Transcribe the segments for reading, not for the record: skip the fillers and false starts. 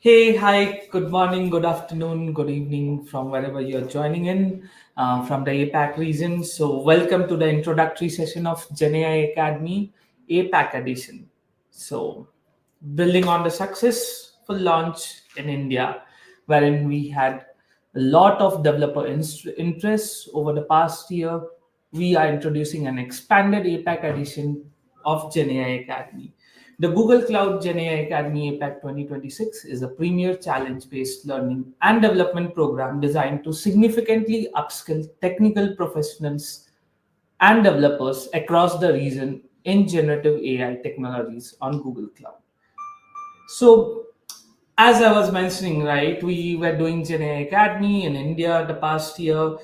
Hey, hi, good morning, good afternoon, good evening from wherever you're joining in from the APAC region. So, welcome to the introductory session of Gen AI Academy APAC edition. So, building on the successful launch in India, wherein we had a lot of developer interest over the past year, we are introducing an expanded APAC edition of Gen AI Academy. The Google Cloud Gen AI Academy APAC 2026 is a premier challenge-based learning and development program designed to significantly upskill technical professionals and developers across the region in generative AI technologies on Google Cloud. So, as I was mentioning, right, we were doing Gen AI Academy in India the past year.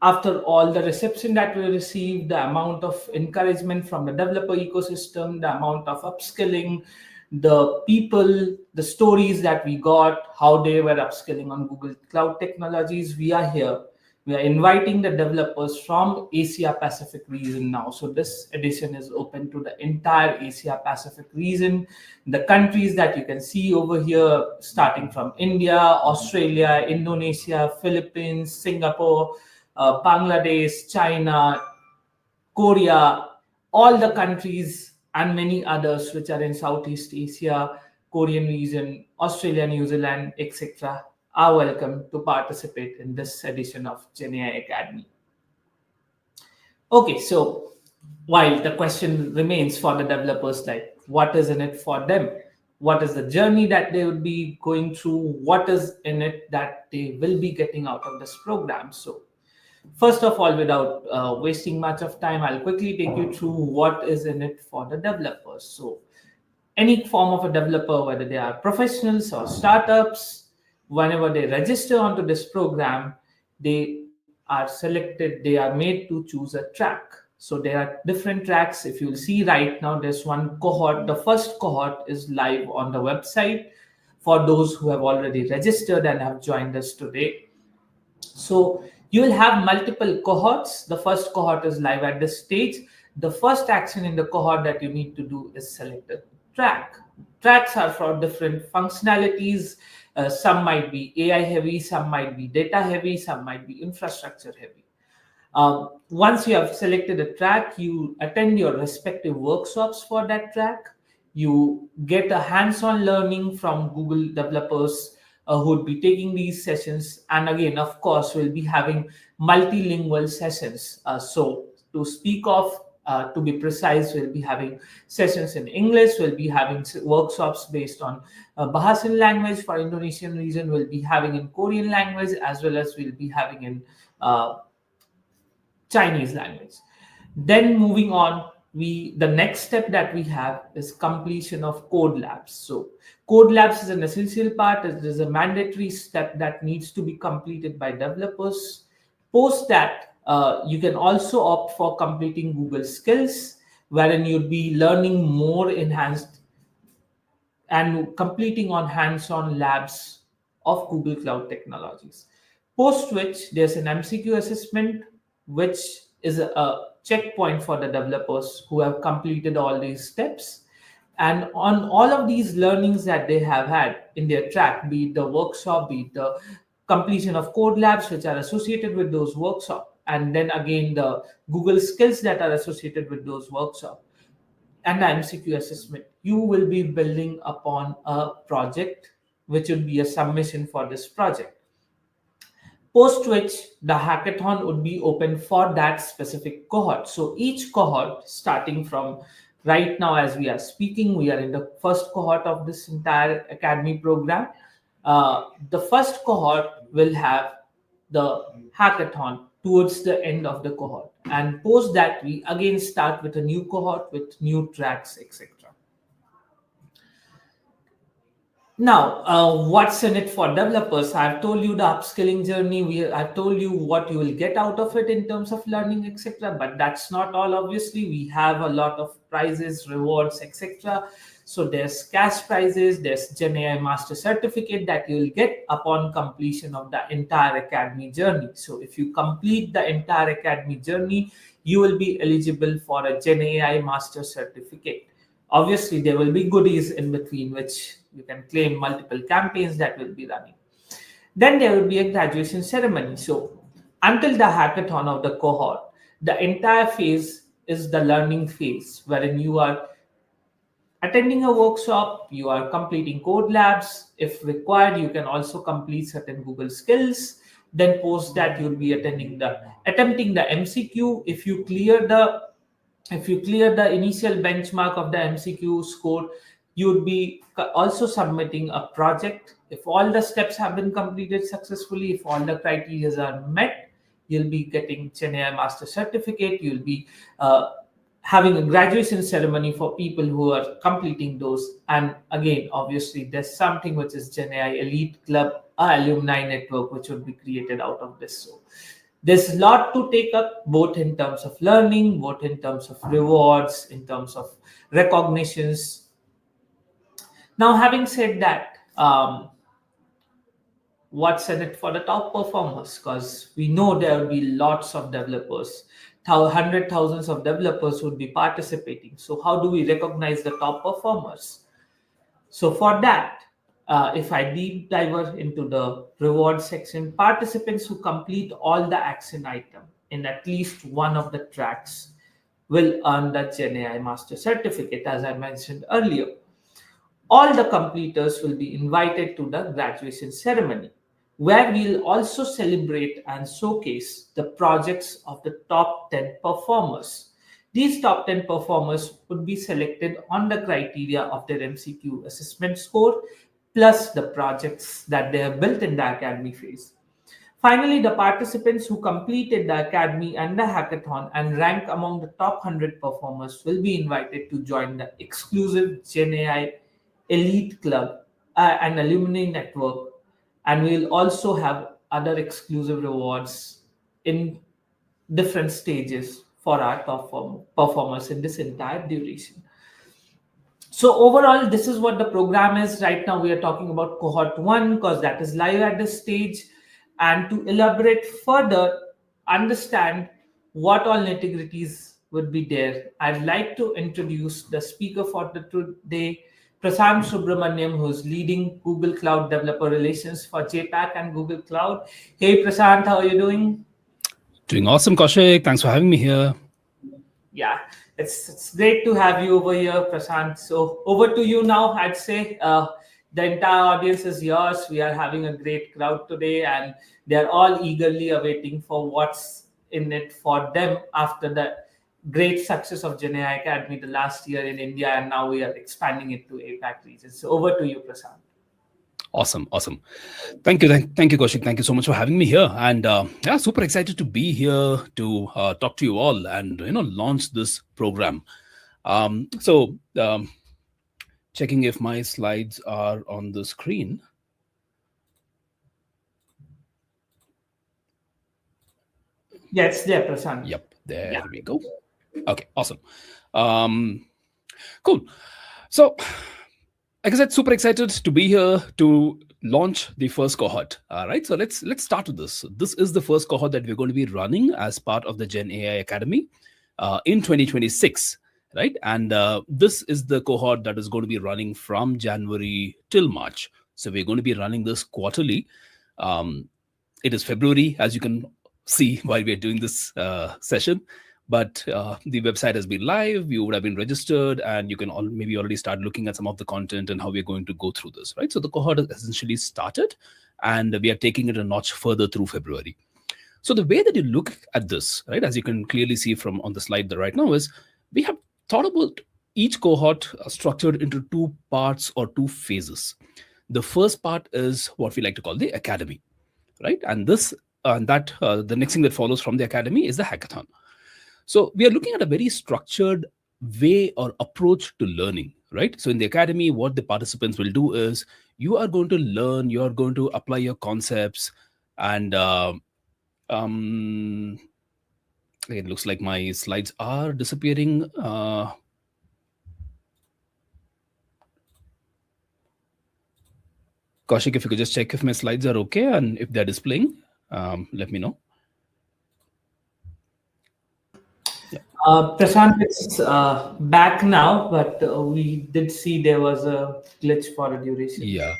After all the reception that we received, the amount of encouragement from the developer ecosystem, the amount of upskilling, the people, the stories that we got, how they were upskilling on Google Cloud technologies, we are here. We are inviting the developers from Asia Pacific region now. So this edition is open to the entire Asia Pacific region. The countries that you can see over here, starting from India, Australia, Indonesia, Philippines, Singapore, Bangladesh, China, Korea, all the countries and many others which are in Southeast Asia, Korean region, Australia, New Zealand, etc., are welcome to participate in this edition of Gen AI Academy. Okay, so while the question remains for the developers, like what is in it for them? What is the journey that they would be going through? What is in it that they will be getting out of this program? So first of all, without wasting much of time, I'll quickly take you through what is in it for the developers. So, any form of a developer, whether they are professionals or startups, whenever they register onto this program, they are selected, they are made to choose a track. So, there are different tracks. If you'll see right now, there's one cohort. The first cohort is live on the website for those who have already registered and have joined us today. So you will have multiple cohorts. The first cohort is live at this stage. The first action in the cohort that you need to do is select a track. Tracks are for different functionalities. Some might be AI heavy, some might be data heavy, some might be infrastructure heavy. Once you have selected a track, you attend your respective workshops for that track. You get a hands-on learning from Google developers who would be taking these sessions. And again, of course, we'll be having multilingual sessions. So to speak of, to be precise, we'll be having sessions in English. We'll be having workshops based on Bahasan language for Indonesian region. We'll be having in Korean language, as well as we'll be having in Chinese language. Then moving on, the next step that we have is completion of Codelabs. So Codelabs is an essential part. It is a mandatory step that needs to be completed by developers. Post that, you can also opt for completing Google Skills, wherein you'd be learning more enhanced and completing on hands-on labs of Google Cloud technologies. Post which, there's an MCQ assessment, which is a checkpoint for the developers who have completed all these steps. And on all of these learnings that they have had in their track, be it the workshop, be it the completion of code labs which are associated with those workshops, and then again the Google skills that are associated with those workshops, and the MCQ assessment, you will be building upon a project which will be a submission for this project. Post which, the hackathon would be open for that specific cohort. So each cohort, starting from right now as we are speaking, we are in the first cohort of this entire academy program. The first cohort will have the hackathon towards the end of the cohort, and post that we again start with a new cohort with new tracks, etc. Now, what's in it for developers? I've told you the upskilling journey. I've told you what you will get out of it in terms of learning, etc. But that's not all. Obviously, we have a lot of prizes, rewards, etc. So there's cash prizes. There's Gen AI Master Certificate that you will get upon completion of the entire academy journey. So if you complete the entire academy journey, you will be eligible for a Gen AI Master Certificate. Obviously, there will be goodies in between, which you can claim multiple campaigns that will be running. Then there will be a graduation ceremony. So, until the hackathon of the cohort, the entire phase is the learning phase, wherein you are attending a workshop, you are completing Codelabs. If required, you can also complete certain Google skills. Then post that you'll be attempting the MCQ. If you clear the initial benchmark of the MCQ score, you would be also submitting a project. If all the steps have been completed successfully, if all the criteria are met, you'll be getting Gen AI Master Certificate. You'll be having a graduation ceremony for people who are completing those. And again, obviously, there's something which is Gen AI Elite Club, alumni network, which would be created out of this. So there's a lot to take up, both in terms of learning, both in terms of rewards, in terms of recognitions. Now, having said that, what's in it for the top performers? Because we know there will be lots of developers, hundred thousands of developers would be participating. So how do we recognize the top performers? So for that, if I deep dive into the reward section, participants who complete all the action item in at least one of the tracks will earn the Gen AI Master Certificate, as I mentioned earlier. All the completers will be invited to the graduation ceremony, where we'll also celebrate and showcase the projects of the top 10 performers. These top 10 performers would be selected on the criteria of their MCQ assessment score plus the projects that they have built in the academy phase. Finally, the participants who completed the academy and the hackathon and rank among the top 100 performers will be invited to join the exclusive Gen AI Elite Club and Alumni Network. And we'll also have other exclusive rewards in different stages for our performers in this entire duration. So overall, this is what the program is. Right now, we are talking about cohort one because that is live at this stage. And to elaborate further, understand what all nitty-gritties would be there, I'd like to introduce the speaker for the today, Prasant Subramaniam, who's leading Google Cloud Developer Relations for JPAC and Google Cloud. Hey, Prasant, how are you doing? Doing awesome, Kaushik. Thanks for having me here. Yeah, it's great to have you over here, Prashant. So over to you now. I'd say the entire audience is yours. We are having a great crowd today, and they're all eagerly awaiting for what's in it for them after the great success of Gen AI Academy the last year in India, and now we are expanding it to APAC region. So over to you, Prashant. Awesome. Thank you, Kaushik. Thank you so much for having me here. And yeah, super excited to be here to talk to you all and launch this program. So checking if my slides are on the screen. Yes, there, Prashant. Yep, there we go. Okay, awesome. Cool. So, like I said, super excited to be here to launch the first cohort. All right, so let's start with this. This is the first cohort that we're going to be running as part of the Gen AI Academy in 2026, right? And this is the cohort that is going to be running from January till March. So we're going to be running this quarterly. It is February, as you can see while we're doing this session. But the website has been live, you would have been registered, and you can maybe already start looking at some of the content and how we're going to go through this, right? So the cohort has essentially started, and we are taking it a notch further through February. So the way that you look at this, right, as you can clearly see from on the slide right now, is we have thought about each cohort structured into two parts or two phases. The first part is what we like to call the academy, right? And the next thing that follows from the academy is the hackathon. So we are looking at a very structured way or approach to learning, right? So in the academy, what the participants will do is you are going to learn, you are going to apply your concepts, and um, it looks like my slides are disappearing. Kaushik, if you could just check if my slides are okay and if they're displaying, let me know. Yeah. Prashant, it's back now, but we did see there was a glitch for a duration. Yeah.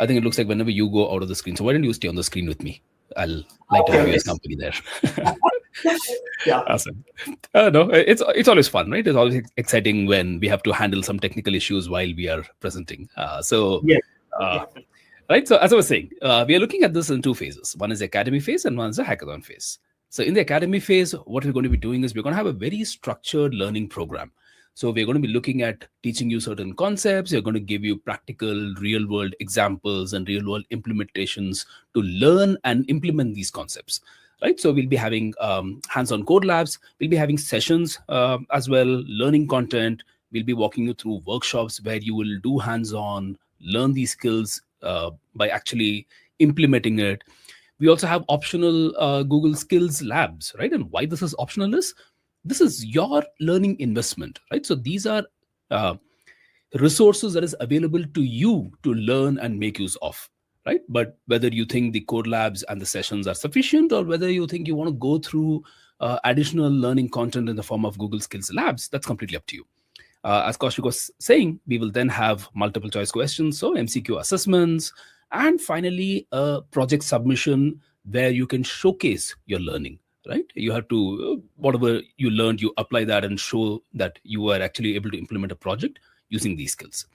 I think it looks like whenever you go out of the screen. So why don't you stay on the screen with me? I'll like to Okay, have you okay. as company there. Yeah. Awesome. No, it's always fun, right? It's always exciting when we have to handle some technical issues while we are presenting. Yes. Uh, Yeah. right. So as I was saying, we are looking at this in two phases. One is the academy phase, and one is the hackathon phase. So in the academy phase, what we're going to be doing is we're going to have a very structured learning program. So we're going to be looking at teaching you certain concepts. We're going to give you practical, real-world examples and real-world implementations to learn and implement these concepts. Right. So we'll be having hands-on code labs. We'll be having sessions as well, learning content. We'll be walking you through workshops where you will do hands-on, learn these skills by actually implementing it. We also have optional Google Skills labs, right? And why this is optional is this is your learning investment, right? So these are uh, resources that is available to you to learn and make use of, right? But whether you think the code labs and the sessions are sufficient, or whether you think you want to go through additional learning content in the form of Google Skills labs, that's completely up to you. As Kaushik was saying, we will then have multiple choice questions, so MCQ assessments, and finally a project submission where you can showcase your learning. Right? You have to whatever you learned, you apply that and show that you are actually able to implement a project using these skills.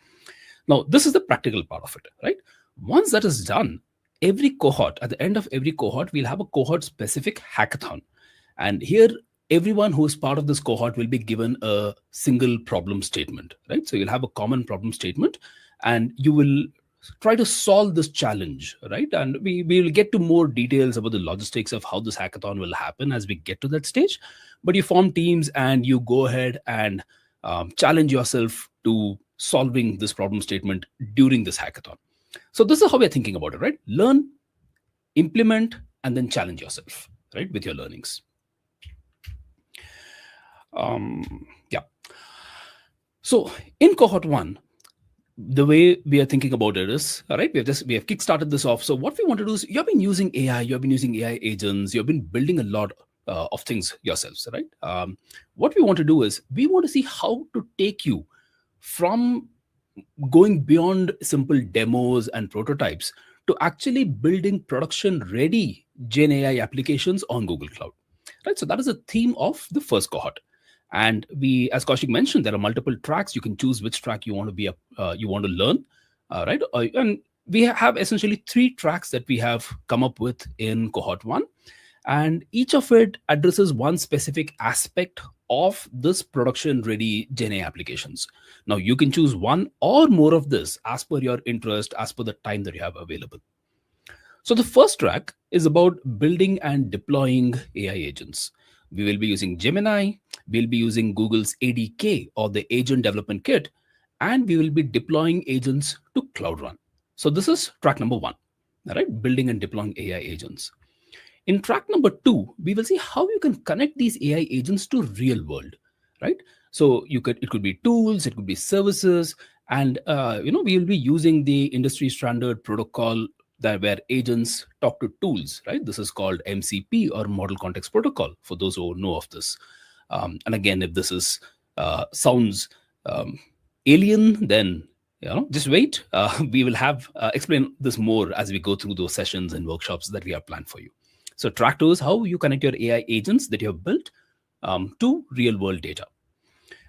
Now, this is the practical part of it, right? Once that is done, every cohort, at the end of every cohort, we'll have a cohort specific hackathon. And here, everyone who is part of this cohort will be given a single problem statement, right? So you'll have a common problem statement and you will try to solve this challenge, right? And we will get to more details about the logistics of how this hackathon will happen as we get to that stage. But you form teams and you go ahead and challenge yourself to solving this problem statement during this hackathon. So this is how we're thinking about it, right? Learn, implement, and then challenge yourself, right, with your learnings. Yeah. So in cohort one, the way we are thinking about it is, all right, we have kickstarted this off. So what we want to do is you've been using AI, you've been using AI agents, you've been building a lot of things yourselves, right? What we want to do is we want to see how to take you from going beyond simple demos and prototypes to actually building production ready Gen AI applications on Google Cloud. Right. So that is the theme of the first cohort. And we, as Kaushik mentioned, there are multiple tracks. You can choose which track you want to you want to learn. Right. And we have essentially three tracks that we have come up with in cohort one. And each of it addresses one specific aspect of this production ready Gen AI applications. Now you can choose one or more of this as per your interest, as per the time that you have available. So the first track is about building and deploying AI agents. We will be using Gemini, we'll be using Google's ADK or the Agent Development Kit, and we will be deploying agents to Cloud Run. So this is track number one, all right? Building and deploying AI agents. In track number two, we will see how you can connect these AI agents to real world, right? So it could be tools, it could be services, and we will be using the industry standard protocol that where agents talk to tools, right? This is called MCP or Model Context Protocol for those who know of this. And again, if this is sounds alien, then just wait. We will have explain this more as we go through those sessions and workshops that we have planned for you. So track two is how you connect your AI agents that you have built to real world data.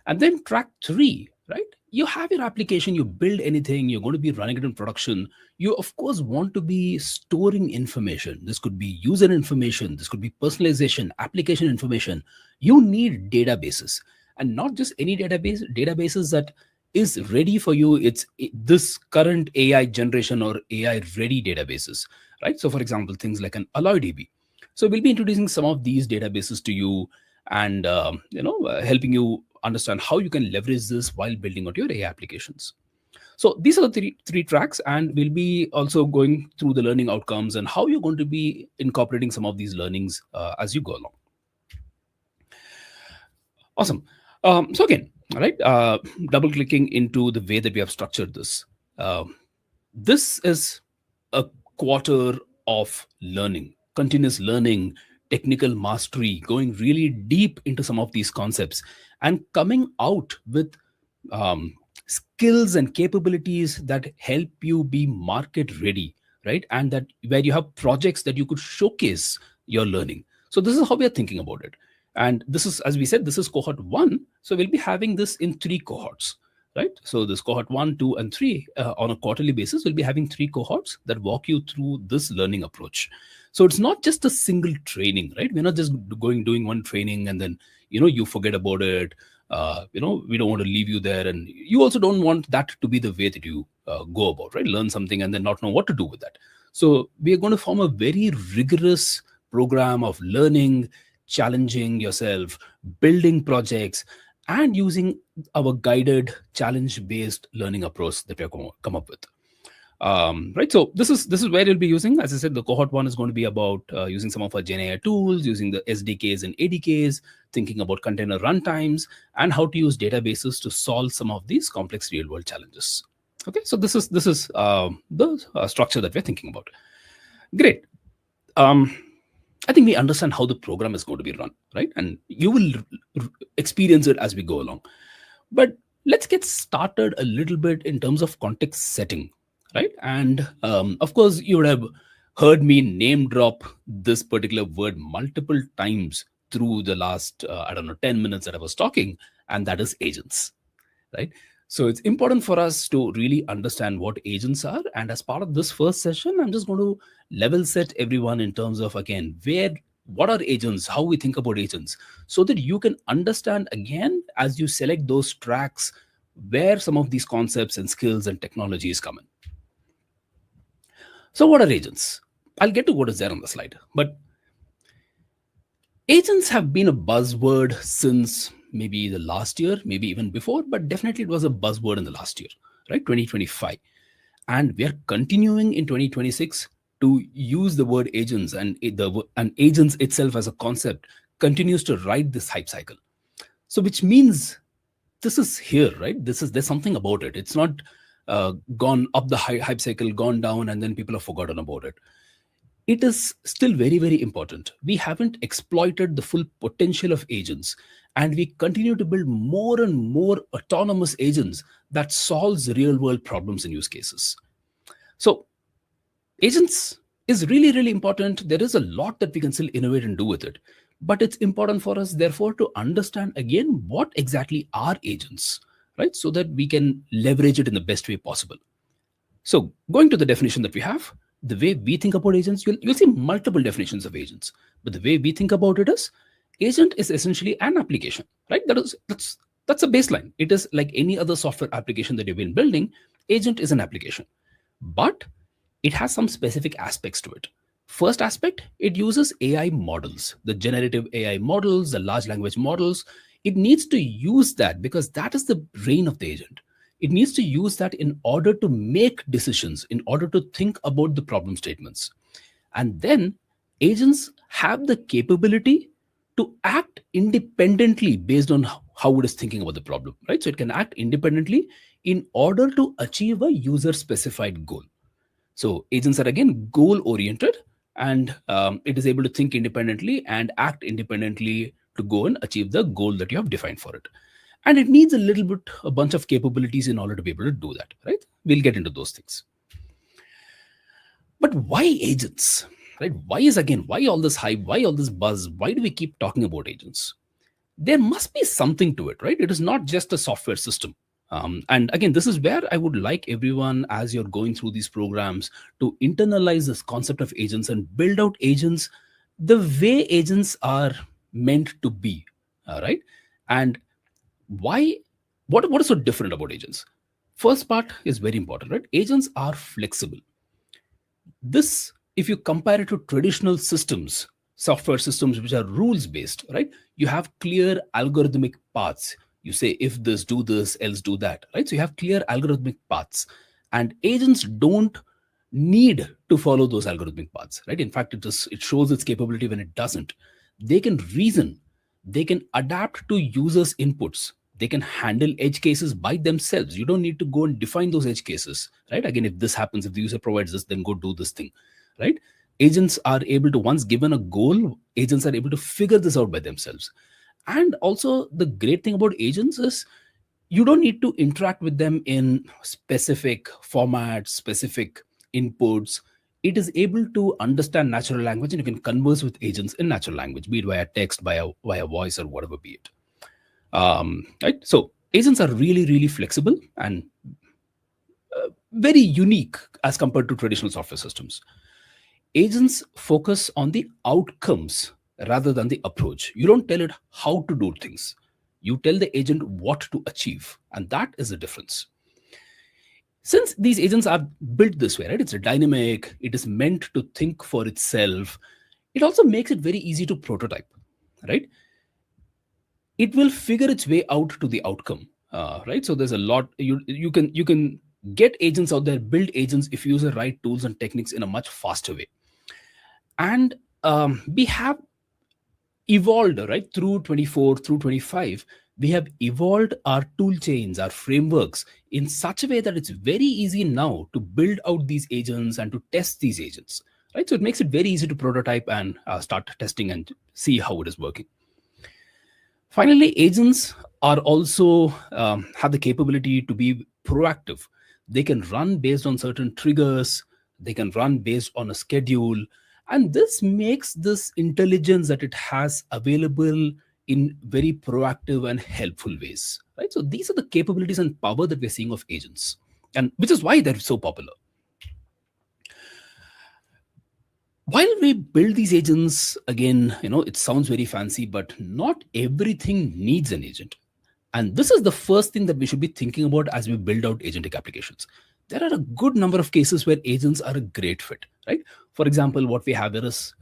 And then track three, right? You have your application, you build anything, you're going to be running it in production. You, of course, want to be storing information. This could be user information, this could be personalization, application information. You need databases, and not just any databases that is ready for you. It's this current AI generation or AI ready databases, right? So, for example, things like an AlloyDB. So, we'll be introducing some of these databases to you and helping you understand how you can leverage this while building out your AI applications. So these are the three tracks, and we'll be also going through the learning outcomes and how you're going to be incorporating some of these learnings as you go along. Awesome. So again, all right, double clicking into the way that we have structured this. This is a quarter of learning, continuous learning, technical mastery, going really deep into some of these concepts and coming out with skills and capabilities that help you be market ready, right? And that where you have projects that you could showcase your learning. So this is how we are thinking about it. And this is, as we said, this is cohort one. So we'll be having this in three cohorts, right? So this cohort one, two, and three on a quarterly basis, we'll be having three cohorts that walk you through this learning approach. So it's not just a single training, right? We're not just doing one training and then you forget about it. We don't want to leave you there, and you also don't want that to be the way that you go about, right? Learn something and then not know what to do with that. So we are going to form a very rigorous program of learning, challenging yourself, building projects, and using our guided challenge based learning approach that we are going to come up with. Right, so this is where you'll be using, as I said, the cohort one is going to be about using some of our Gen AI tools, using the SDKs and ADKs, thinking about container runtimes, and how to use databases to solve some of these complex real world challenges. Okay, so this is the structure that we're thinking about. Great. I think we understand how the program is going to be run, right? And you will experience it as we go along. But let's get started a little bit in terms of context setting, right? And of course, you would have heard me name drop this particular word multiple times through the last, 10 minutes that I was talking, and that is agents, right? So it's important for us to really understand what agents are. And as part of this first session, I'm just going to level set everyone in terms of, again, what are agents, how we think about agents, so that you can understand, again, as you select those tracks, where some of these concepts and skills and technologies come in. So what are agents? I'll get to what is there on the slide. But agents have been a buzzword since maybe the last year, maybe even before, but definitely it was a buzzword in the last year, right? 2025. And we are continuing in 2026 to use the word agents, and agents itself as a concept continues to ride this hype cycle. So which means this is here, right? There's something about it. It's not gone up the hype cycle, gone down, and then people have forgotten about it. It is still very, very important. We haven't exploited the full potential of agents, and we continue to build more and more autonomous agents that solves real world problems and use cases. So agents is really, really important. There is a lot that we can still innovate and do with it, but it's important for us, therefore, to understand again what exactly are agents, right? So that we can leverage it in the best way possible. So going to the definition that we have, the way we think about agents, you'll see multiple definitions of agents, but the way we think about it is, agent is essentially an application, right? That's a baseline. It is like any other software application that you've been building. Agent is an application, but it has some specific aspects to it. First aspect, it uses AI models, the generative AI models, the large language models. It needs to use that because that is the brain of the agent. It needs to use that in order to make decisions, in order to think about the problem statements. And then agents have the capability to act independently based on how it is thinking about the problem, right? So it can act independently in order to achieve a user specified goal. So agents are again goal oriented, and it is able to think independently and act independently to go and achieve the goal that you have defined for it. And it needs a bunch of capabilities in order to be able to do that, right? We'll get into those things. But why agents, right? Why all this hype? Why all this buzz? Why do we keep talking about agents? There must be something to it, right? It is not just a software system. And again, this is where I would like everyone, as you're going through these programs, to internalize this concept of agents and build out agents the way agents are meant to be, right? And why? What is so different about agents? First part is very important, right? Agents are flexible. This, if you compare it to traditional systems, software systems which are rules based, right? You have clear algorithmic paths. You say, if this, do this, else do that, right? So you have clear algorithmic paths, and agents don't need to follow those algorithmic paths, right? In fact, it shows its capability when it doesn't. They can reason, they can adapt to users' inputs, they can handle edge cases by themselves. You don't need to go and define those edge cases, right? Again, if this happens, if the user provides this, then go do this thing, right? Agents are able to, once given a goal, agents are able to figure this out by themselves. And also, the great thing about agents is you don't need to interact with them in specific formats, specific inputs. It is able to understand natural language, and you can converse with agents in natural language, be it via text, via voice, or whatever be it. Right? So agents are really, really flexible and very unique as compared to traditional software systems. Agents focus on the outcomes rather than the approach. You don't tell it how to do things. You tell the agent what to achieve, and that is the difference. Since these agents are built this way, right? It's a dynamic, it is meant to think for itself. It also makes it very easy to prototype, right? It will figure its way out to the outcome, right? So there's a lot you can get agents out there, build agents if you use the right tools and techniques in a much faster way. And we have evolved, right, through 24 through 25. We have evolved our tool chains, our frameworks in such a way that it's very easy now to build out these agents and to test these agents, right? So it makes it very easy to prototype and start testing and see how it is working. Finally, agents are also have the capability to be proactive. They can run based on certain triggers, they can run based on a schedule, and this makes this intelligence that it has available in very proactive and helpful ways, right? So these are the capabilities and power that we're seeing of agents, and which is why they're so popular. While we build these agents, again, it sounds very fancy, but not everything needs an agent. And this is the first thing that we should be thinking about as we build out agentic applications. There are a good number of cases where agents are a great fit, right? For example, what we have here is,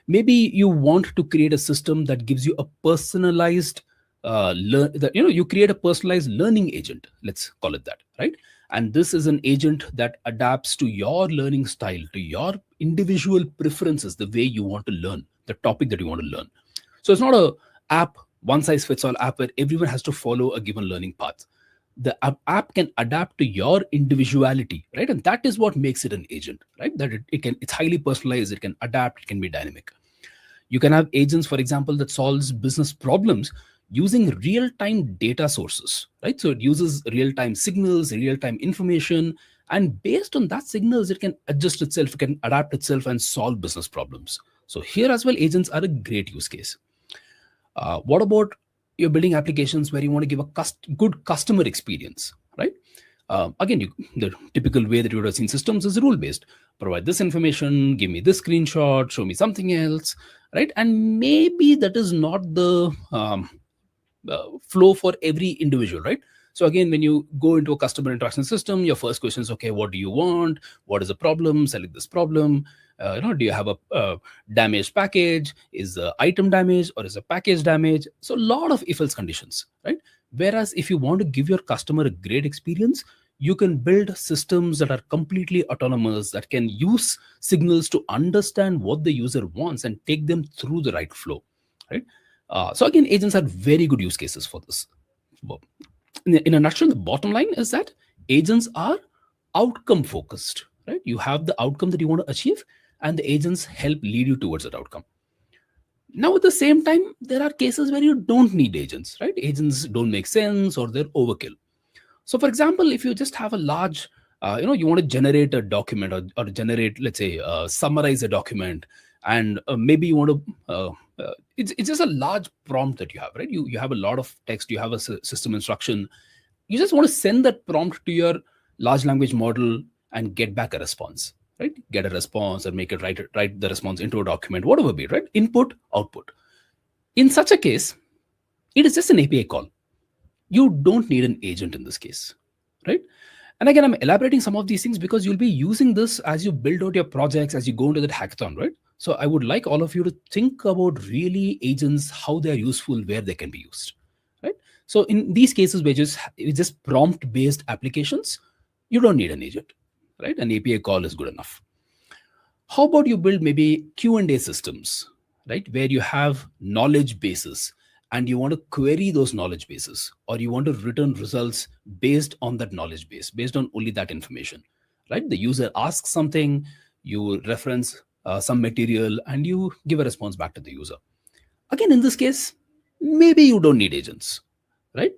maybe you want to create a system that gives you a personalized, you create a personalized learning agent, let's call it that, right? And this is an agent that adapts to your learning style, to your individual preferences, the way you want to learn, the topic that you want to learn. So it's not a app, one size fits all app where everyone has to follow a given learning path. The app can adapt to your individuality, right? And that is what makes it an agent, right? That it's highly personalized, it can adapt, it can be dynamic. You can have agents, for example, that solves business problems using real-time data sources, right? So it uses real-time signals, real-time information, and based on that signals, it can adjust itself, it can adapt itself and solve business problems. So here as well, agents are a great use case. What about you're building applications where you want to give a good customer experience, right? Again, the typical way that you would have seen systems is rule-based. Provide this information, give me this screenshot, show me something else, right? And maybe that is not the flow for every individual, right? So again, when you go into a customer interaction system, your first question is, okay, what do you want? What is the problem? Select this problem. Do you have a damaged package? Is the item damaged or is the package damaged? So a lot of if-else conditions, right? Whereas if you want to give your customer a great experience, you can build systems that are completely autonomous, that can use signals to understand what the user wants and take them through the right flow, right? So again, agents are very good use cases for this. In a nutshell, the bottom line is that agents are outcome focused, right? You have the outcome that you want to achieve, and the agents help lead you towards that outcome. Now, at the same time, there are cases where you don't need agents, right? Agents don't make sense or they're overkill. So, for example, if you just have a large, you want to generate a document or generate, let's say, summarize a document, and maybe you want to, it's just a large prompt that you have, right? You have a lot of text, you have a system instruction. You just want to send that prompt to your large language model and get back a response, right? Get a response and make it write the response into a document, whatever be it, right? Input, output. In such a case, it is just an API call. You don't need an agent in this case, right? And again, I'm elaborating some of these things because you'll be using this as you build out your projects, as you go into that hackathon, right? So I would like all of you to think about really agents, how they are useful, where they can be used, right? So in these cases, we just prompt based applications, you don't need an agent, right? An API call is good enough. How about you build maybe Q&A systems, right, where you have knowledge bases and you want to query those knowledge bases, or you want to return results based on that knowledge base, based on only that information, right? The user asks something, you reference some material, and you give a response back to the user. Again, in this case, maybe you don't need agents, right?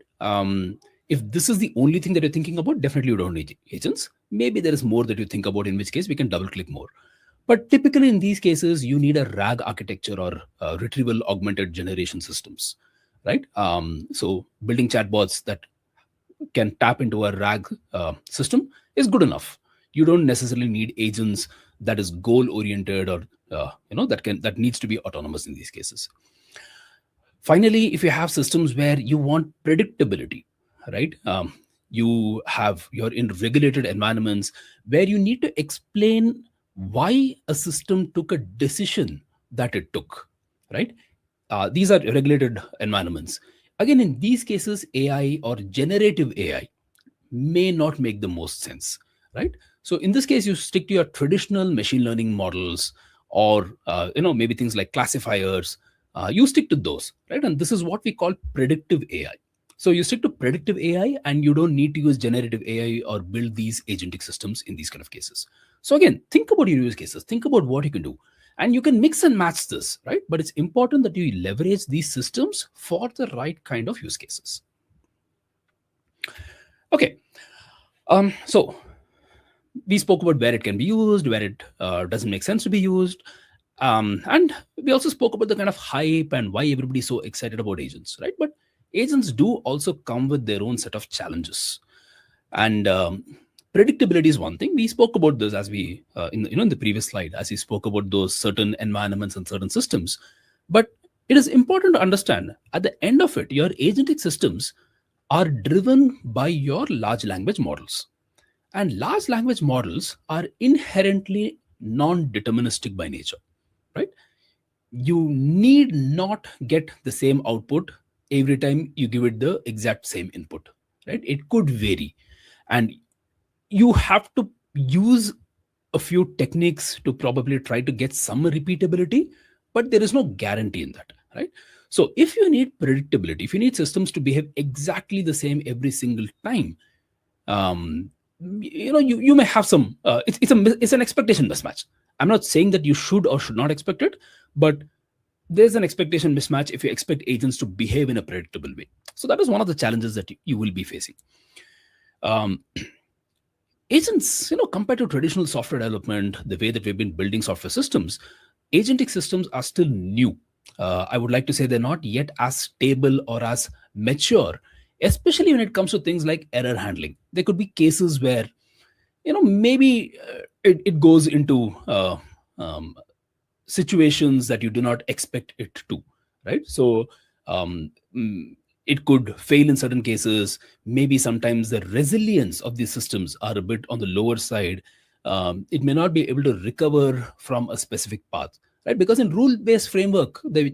If this is the only thing that you're thinking about, definitely you don't need agents. Maybe there is more that you think about, in which case we can double click more. But typically in these cases, you need a RAG architecture, or retrieval augmented generation systems, right? So building chatbots that can tap into a RAG system is good enough. You don't necessarily need agents that is goal oriented, or that needs to be autonomous in these cases. Finally, if you have systems where you want predictability, right? You're in regulated environments where you need to explain why a system took a decision that it took, right? These are regulated environments. Again, in these cases, AI or generative AI may not make the most sense, right? So in this case, you stick to your traditional machine learning models, or maybe things like classifiers. You stick to those, right? And this is what we call predictive AI. So you stick to predictive AI, and you don't need to use generative AI or build these agentic systems in these kind of cases. So again, think about your use cases, think about what you can do, and you can mix and match this, right? But it's important that you leverage these systems for the right kind of use cases. Okay. So we spoke about where it can be used, where it doesn't make sense to be used. And we also spoke about the kind of hype and why everybody's so excited about agents, right? But agents do also come with their own set of challenges. And predictability is one thing. We spoke about this as we, in the previous slide, as we spoke about those certain environments and certain systems. But it is important to understand at the end of it, your agentic systems are driven by your large language models. And large language models are inherently non deterministic by nature, right? You need not get the same output every time you give it the exact same input, right? It could vary. And you have to use a few techniques to probably try to get some repeatability, but there is no guarantee in that, right? So if you need predictability, if you need systems to behave exactly the same every single time, um, you may have some it's an expectation mismatch. I'm not saying that you should or should not expect it, but there's an expectation mismatch if you expect agents to behave in a predictable way. So that is one of the challenges that you will be facing. um, Agents, compared to traditional software development, the way that we've been building software systems, agentic systems are still new. I would like to say they're not yet as stable or as mature, especially when it comes to things like error handling. There could be cases where, maybe it goes into um, situations that you do not expect it to, right? So um, mm, it could fail in certain cases. Maybe sometimes the resilience of these systems are a bit on the lower side. It may not be able to recover from a specific path, right? Because in rule based framework, the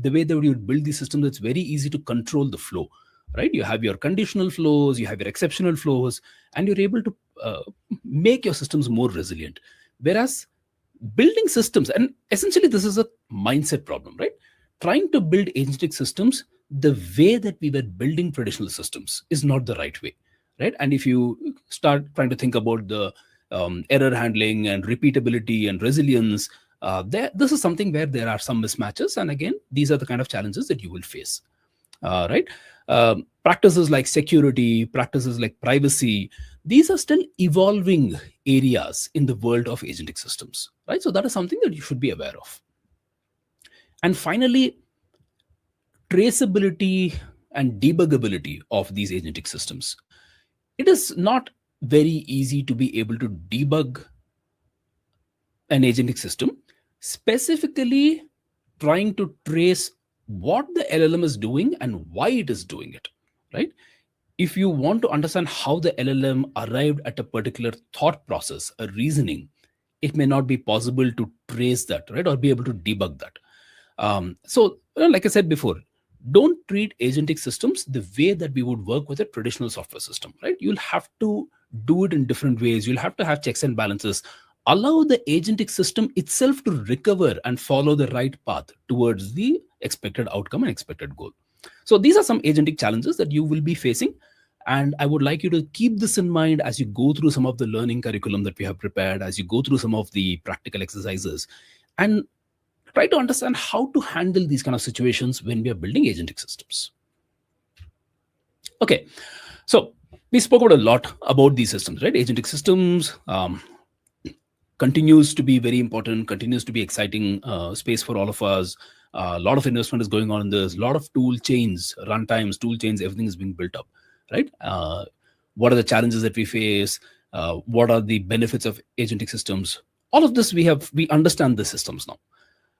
way that you build these systems, it's very easy to control the flow, right? You have your conditional flows, you have your exceptional flows, and you're able to make your systems more resilient. Whereas building systems, and essentially this is a mindset problem, right? Trying to build agentic systems the way that we were building traditional systems is not the right way, right? And if you start trying to think about the error handling and repeatability and resilience, this is something where there are some mismatches, and again, these are the kind of challenges that you will face, right? Practices like security, practices like privacy, these are still evolving areas in the world of agentic systems, right? So that is something that you should be aware of. And finally, traceability and debuggability of these agentic systems. It is not very easy to be able to debug an agentic system, specifically trying to trace what the LLM is doing and why it is doing it, right? If you want to understand how the LLM arrived at a particular thought process, a reasoning, it may not be possible to trace that, right? Or be able to debug that. So, like I said before, don't treat agentic systems the way that we would work with a traditional software system, right? You'll have to do it in different ways. You'll have to have checks and balances. Allow the agentic system itself to recover and follow the right path towards the expected outcome and expected goal. So these are some agentic challenges that you will be facing. And I would like you to keep this in mind as you go through some of the learning curriculum that we have prepared, as you go through some of the practical exercises, and try to understand how to handle these kind of situations when we are building agentic systems. Okay, so we spoke about a lot about these systems, right? Agentic systems continues to be very important, continues to be exciting space for all of us. A lot of investment is going on in this. A lot of tool chains, runtimes, tool chains, everything is being built up, right? What are the challenges that we face? What are the benefits of agentic systems? All of this we understand the systems now.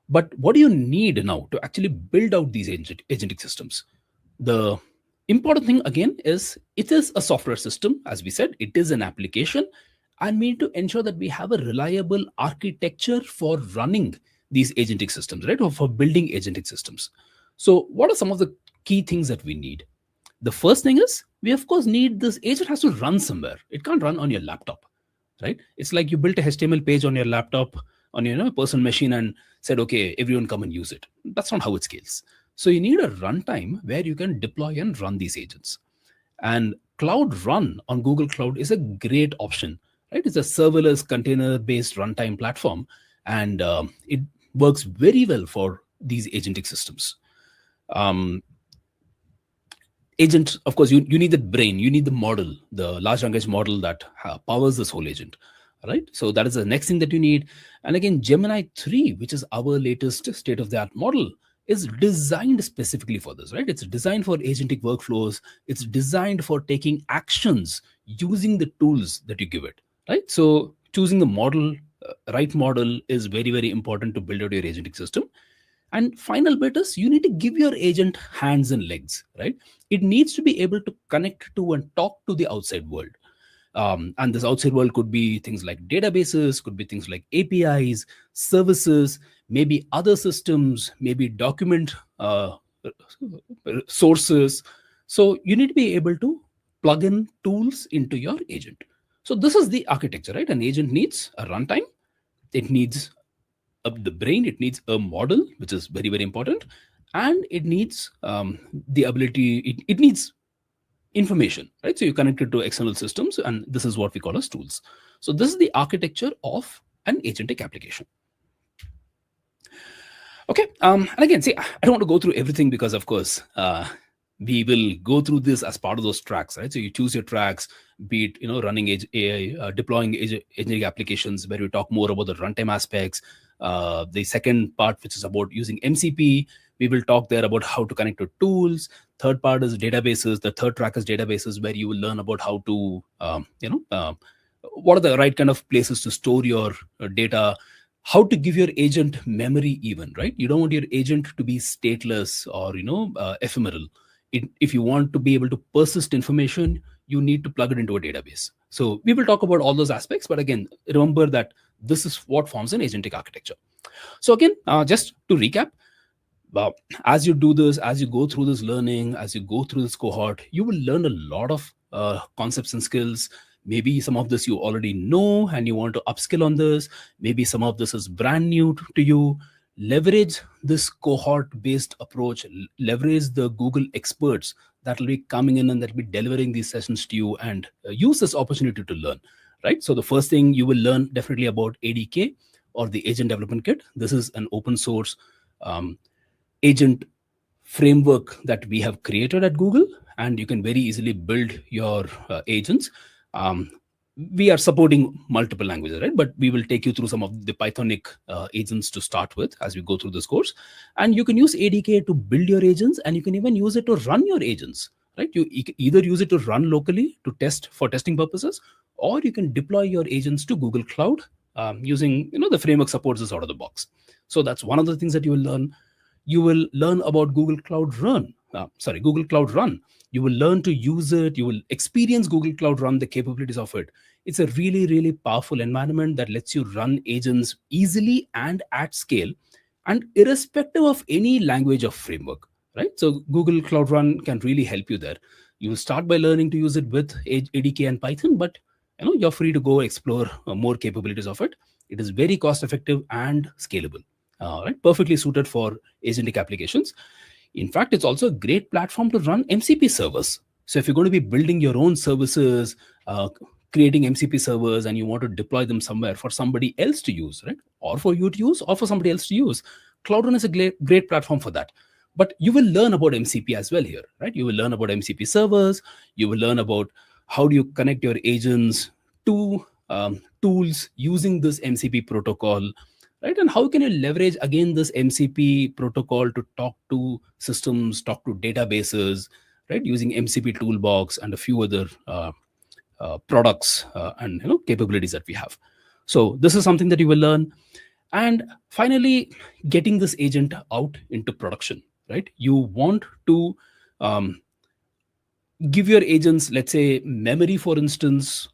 But what do you need now to actually build out these agentic systems? The important thing again is it is a software system. As we said, it is an application, and we need to ensure that we have a reliable architecture for running these agentic systems, right? Or for building agentic systems. So, what are some of the key things that we need? The first thing is we of course need this agent has to run somewhere. It can't run on your laptop, right? It's like you built a HTML page on your laptop, on your personal machine, and said, okay, everyone come and use it. That's not how it scales. So you need a runtime where you can deploy and run these agents. And Cloud Run on Google Cloud is a great option, right? It's a serverless container based runtime platform, and it works very well for these agentic systems. um, Agent, of course, you need the brain, you need the model, the large language model that powers this whole agent, right? So that is the next thing that you need. And again, Gemini 3, which is our latest state of the art model, is designed specifically for this, right? It's designed for agentic workflows. It's designed for taking actions using the tools that you give it, right? So choosing the model, right model, is very, very important to build out your agentic system. And final bit is you need to give your agent hands and legs, right? It needs to be able to connect to and talk to the outside world. And this outside world could be things like databases, could be things like APIs, services, maybe other systems, maybe document sources. So you need to be able to plug in tools into your agent. So this is the architecture, right? An agent needs a runtime. It needs the brain, it needs a model, which is very, very important, and it needs the ability, it needs information, right? So you connect it to external systems, and this is what we call as tools. So this is the architecture of an agentic application. Okay, and again, see, I don't want to go through everything because, of course, we will go through this as part of those tracks, right? So you choose your tracks, be it running AI, deploying agentic applications, where we talk more about the runtime aspects. The second part, which is about using MCP, we will talk there about how to connect to tools. Third part is databases. The third track is databases, where you will learn about how to, what are the right kind of places to store your data, how to give your agent memory even, right? You don't want your agent to be stateless or ephemeral. If you want to be able to persist information, you need to plug it into a database. So we will talk about all those aspects, but again, remember that this is what forms an agentic architecture. So again, just to recap, as you do this, as you go through this learning, as you go through this cohort, you will learn a lot of concepts and skills. Maybe some of this you already know and you want to upskill on this. Maybe some of this is brand new to you. Leverage this cohort based approach, leverage the Google experts that will be coming in and that will be delivering these sessions to you, and use this opportunity to learn, right? So the first thing you will learn definitely about ADK, or the Agent Development Kit. This is an open source agent framework that we have created at Google, and you can very easily build your agents. We are supporting multiple languages, right? But we will take you through some of the Pythonic agents to start with as we go through this course. And you can use ADK to build your agents, and you can even use it to run your agents, right? You can either use it to run locally to test for testing purposes, or you can deploy your agents to Google Cloud using, the framework supports this out of the box. So that's one of the things that you will learn. You will learn about Google Cloud Run. You will learn to use it. You will experience Google Cloud Run, the capabilities of it. It's a really, really powerful environment that lets you run agents easily and at scale, and irrespective of any language or framework. right? So Google Cloud Run can really help you there. You will start by learning to use it with ADK and Python, but you're free to go explore more capabilities of it. It is very cost effective and scalable, right? Perfectly suited for agentic applications. In fact, it's also a great platform to run MCP servers. So if you're going to be building your own services, creating MCP servers, and you want to deploy them somewhere for somebody else to use, right? Or for you to use, or for somebody else to use, Cloud Run is a great platform for that. But you will learn about MCP as well here, right? You will learn about MCP servers. You will learn about how do you connect your agents to tools using this MCP protocol, right? And how can you leverage again this MCP protocol to talk to systems, talk to databases, right? Using MCP toolbox and a few other products and capabilities that we have. So this is something that you will learn. And finally, getting this agent out into production, right? You want to um, give your agents, let's say, memory, for instance.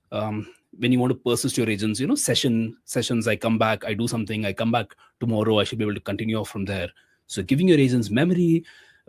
When you want to persist your agents, sessions, I come back, I do something, I come back tomorrow, I should be able to continue off from there. So giving your agents memory,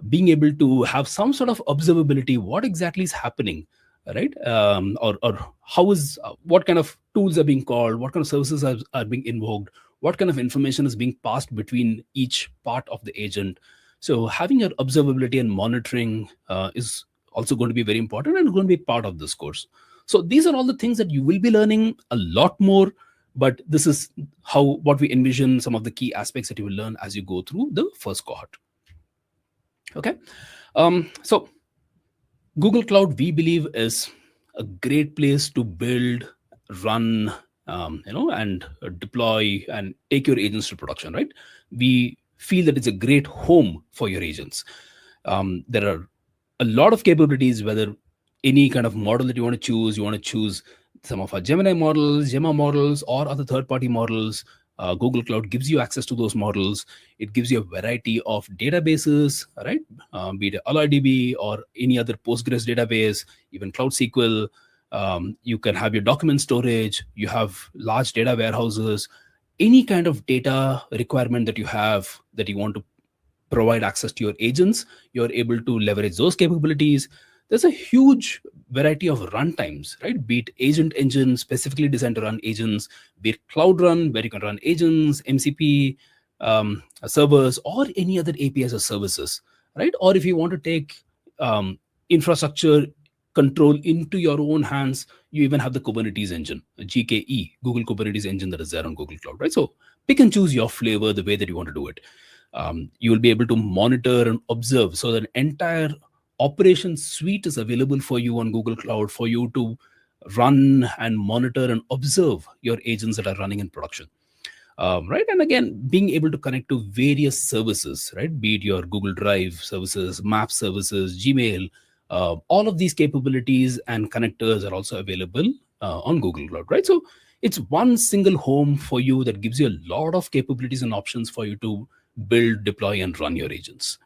being able to have some sort of observability, what exactly is happening, right? Or how is what kind of tools are being called, what kind of services are being invoked, what kind of information is being passed between each part of the agent. So having your observability and monitoring is also going to be very important and going to be part of this course. So these are all the things that you will be learning a lot more, but this is what we envision some of the key aspects that you will learn as you go through the first cohort. Okay. So Google Cloud, we believe, is a great place to build, run, and deploy and take your agents to production, right? We feel that it's a great home for your agents. There are a lot of capabilities, whether any kind of model that you want to choose some of our Gemini models, Gemma models, or other third-party models. Google Cloud gives you access to those models. It gives you a variety of databases, right? Be it AlloyDB or any other Postgres database, even Cloud SQL. You can have your document storage. You have large data warehouses. Any kind of data requirement that you have that you want to provide access to your agents, you're able to leverage those capabilities. There's a huge variety of runtimes, right? Be it agent engine specifically designed to run agents, be it Cloud Run, where you can run agents, MCP servers, or any other APIs or services, right? Or if you want to take infrastructure control into your own hands, you even have the Kubernetes engine, GKE, Google Kubernetes engine, that is there on Google Cloud, right? So pick and choose your flavor, the way that you want to do it. You will be able to monitor and observe. So the entire operation suite is available for you on Google Cloud for you to run and monitor and observe your agents that are running in production. Right. And again, being able to connect to various services, right? Be it your Google Drive services, Map services, Gmail, all of these capabilities and connectors are also available on Google Cloud, right? So it's one single home for you that gives you a lot of capabilities and options for you to build, deploy, and run your agents.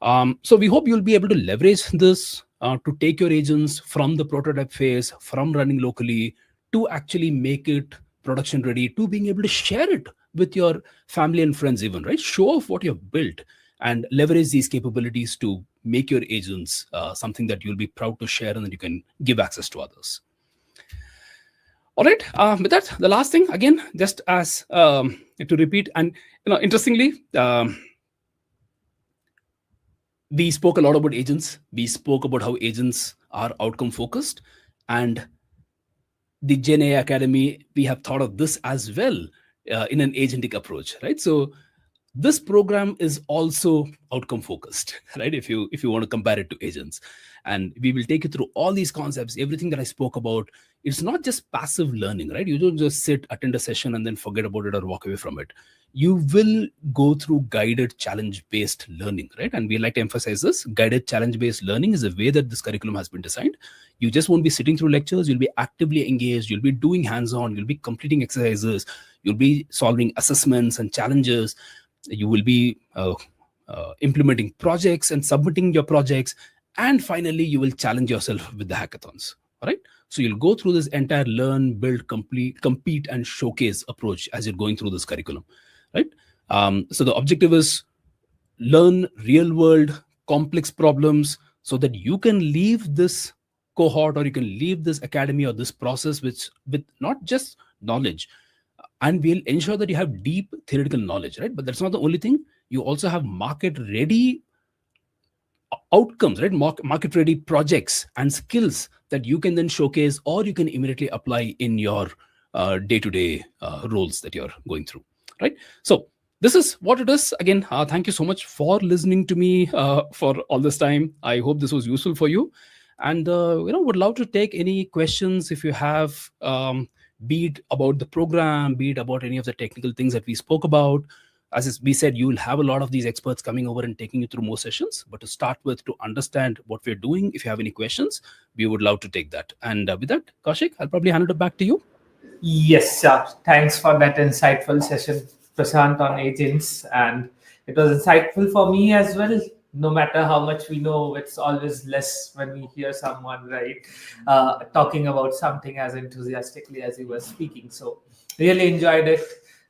So we hope you'll be able to leverage this to take your agents from the prototype phase, from running locally, to actually make it production ready, to being able to share it with your family and friends even, right? Show off what you've built and leverage these capabilities to make your agents something that you'll be proud to share and that you can give access to others. All right. With that, the last thing, again, just as to repeat, and interestingly, we spoke a lot about agents. We spoke about how agents are outcome focused, and the Gen AI Academy, we have thought of this as well in an agentic approach, right? So this program is also outcome focused, right? If you want to compare it to agents, and we will take you through all these concepts, everything that I spoke about. It's not just passive learning, right? You don't just sit, attend a session, and then forget about it or walk away from it. You will go through guided challenge based learning, right? And we like to emphasize this: guided challenge based learning is the way that this curriculum has been designed. You just won't be sitting through lectures. You'll be actively engaged. You'll be doing hands on. You'll be completing exercises. You'll be solving assessments and challenges. You will be implementing projects and submitting your projects, and finally you will challenge yourself with the hackathons. All right, so you'll go through this entire learn, build, complete, compete, and showcase approach as you're going through this curriculum, right? So the objective is learn real world complex problems, so that you can leave this cohort, or you can leave this academy or this process with not just knowledge, and we'll ensure that you have deep theoretical knowledge, right? But that's not the only thing. You also have market ready outcomes, right? Market ready projects and skills that you can then showcase, or you can immediately apply in your day-to-day roles that you're going through, right? So this is what it is. Again, thank you so much for listening to me for all this time. I hope this was useful for you, and would love to take any questions if you have, be it about the program, be it about any of the technical things that we spoke about. We said, you will have a lot of these experts coming over and taking you through more sessions. But to start with, to understand what we're doing, if you have any questions, we would love to take that. And with that, Kaushik, I'll probably hand it back to you. Yes, sir. Thanks for that insightful session, Prashant, on agents. And it was insightful for me as well. No matter how much we know, it's always less when we hear someone, right, talking about something as enthusiastically as he was speaking. So, really enjoyed it.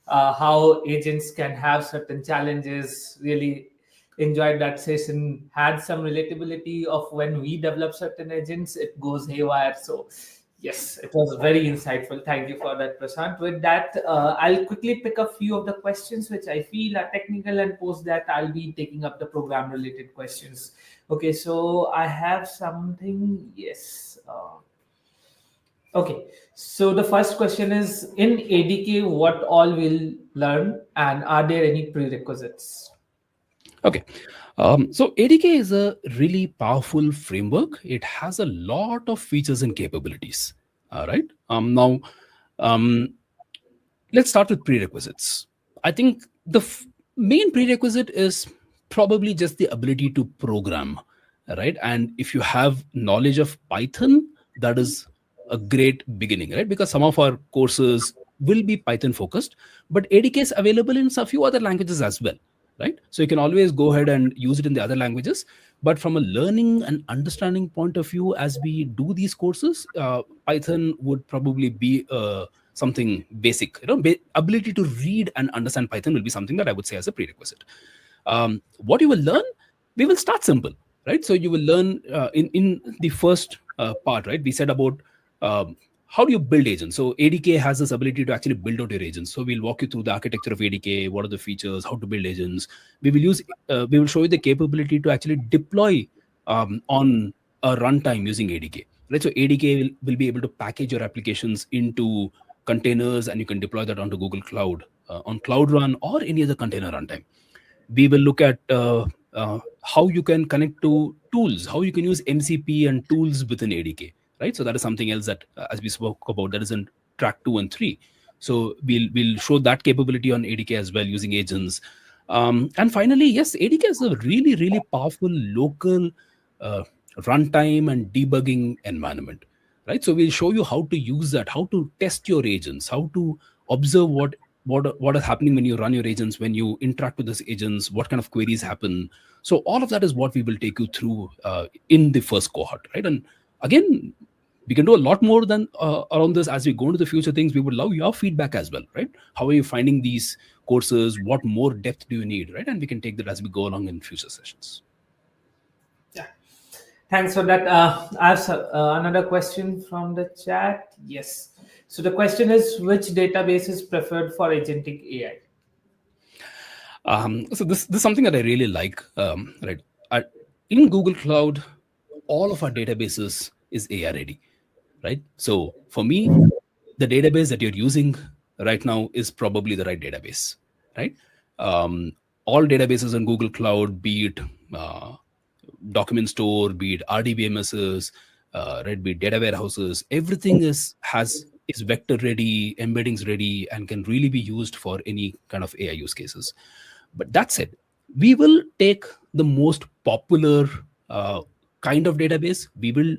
How agents can have certain challenges. Really enjoyed that session. Had some relatability of when we develop certain agents, it goes haywire. So, yes, it was very insightful. Thank you for that, Prashant. With that, I'll quickly pick a few of the questions which I feel are technical, and post that I'll be taking up the program related questions. Okay, so I have something. Yes. Okay, so the first question is, in ADK, what all will learn, and are there any prerequisites? Okay. So ADK is a really powerful framework. It has a lot of features and capabilities. All right. Now, um, let's start with prerequisites. I think the main prerequisite is probably just the ability to program, right? And if you have knowledge of Python, that is a great beginning, right? Because some of our courses will be Python focused, but ADK is available in a few other languages as well, right? So you can always go ahead and use it in the other languages. But from a learning and understanding point of view, as we do these courses, Python would probably be something basic. Ability to read and understand Python will be something that I would say as a prerequisite. What you will learn, we will start simple, right? So you will learn in the first part, right? We said about how do you build agents. So ADK has this ability to actually build out your agents. So we'll walk you through the architecture of ADK, what are the features, how to build agents. We will show you the capability to actually deploy on a runtime using ADK. Right, so ADK will be able to package your applications into containers, and you can deploy that onto Google Cloud on Cloud Run or any other container runtime. We will look at how you can connect to tools, how you can use MCP and tools within ADK, right? So that is something else that, as we spoke about, that is in track 2 and 3. So we'll show that capability on ADK as well using agents. And finally, yes, ADK is a really, really powerful local uh, runtime and debugging environment, right? So we'll show you how to use that, how to test your agents, how to observe what is happening when you run your agents, when you interact with these agents, what kind of queries happen. So all of that is what we will take you through in the first cohort, right? And again, we can do a lot more than around this as we go into the future things. We would love your feedback as well, right? How are you finding these courses? What more depth do you need, right? And we can take that as we go along in future sessions. Yeah. Thanks for that. I have another question from the chat. Yes. So the question is, which database is preferred for agentic AI? So this is something that I really like, right? In Google Cloud, all of our databases is AI ready, right? So for me, the database that you're using right now is probably the right database, right? All databases on Google Cloud, be it document store, be it RDBMSs, right, be it data warehouses, everything is vector ready, embeddings ready, and can really be used for any kind of AI use cases. But that said, we will take the most popular kind of database. We will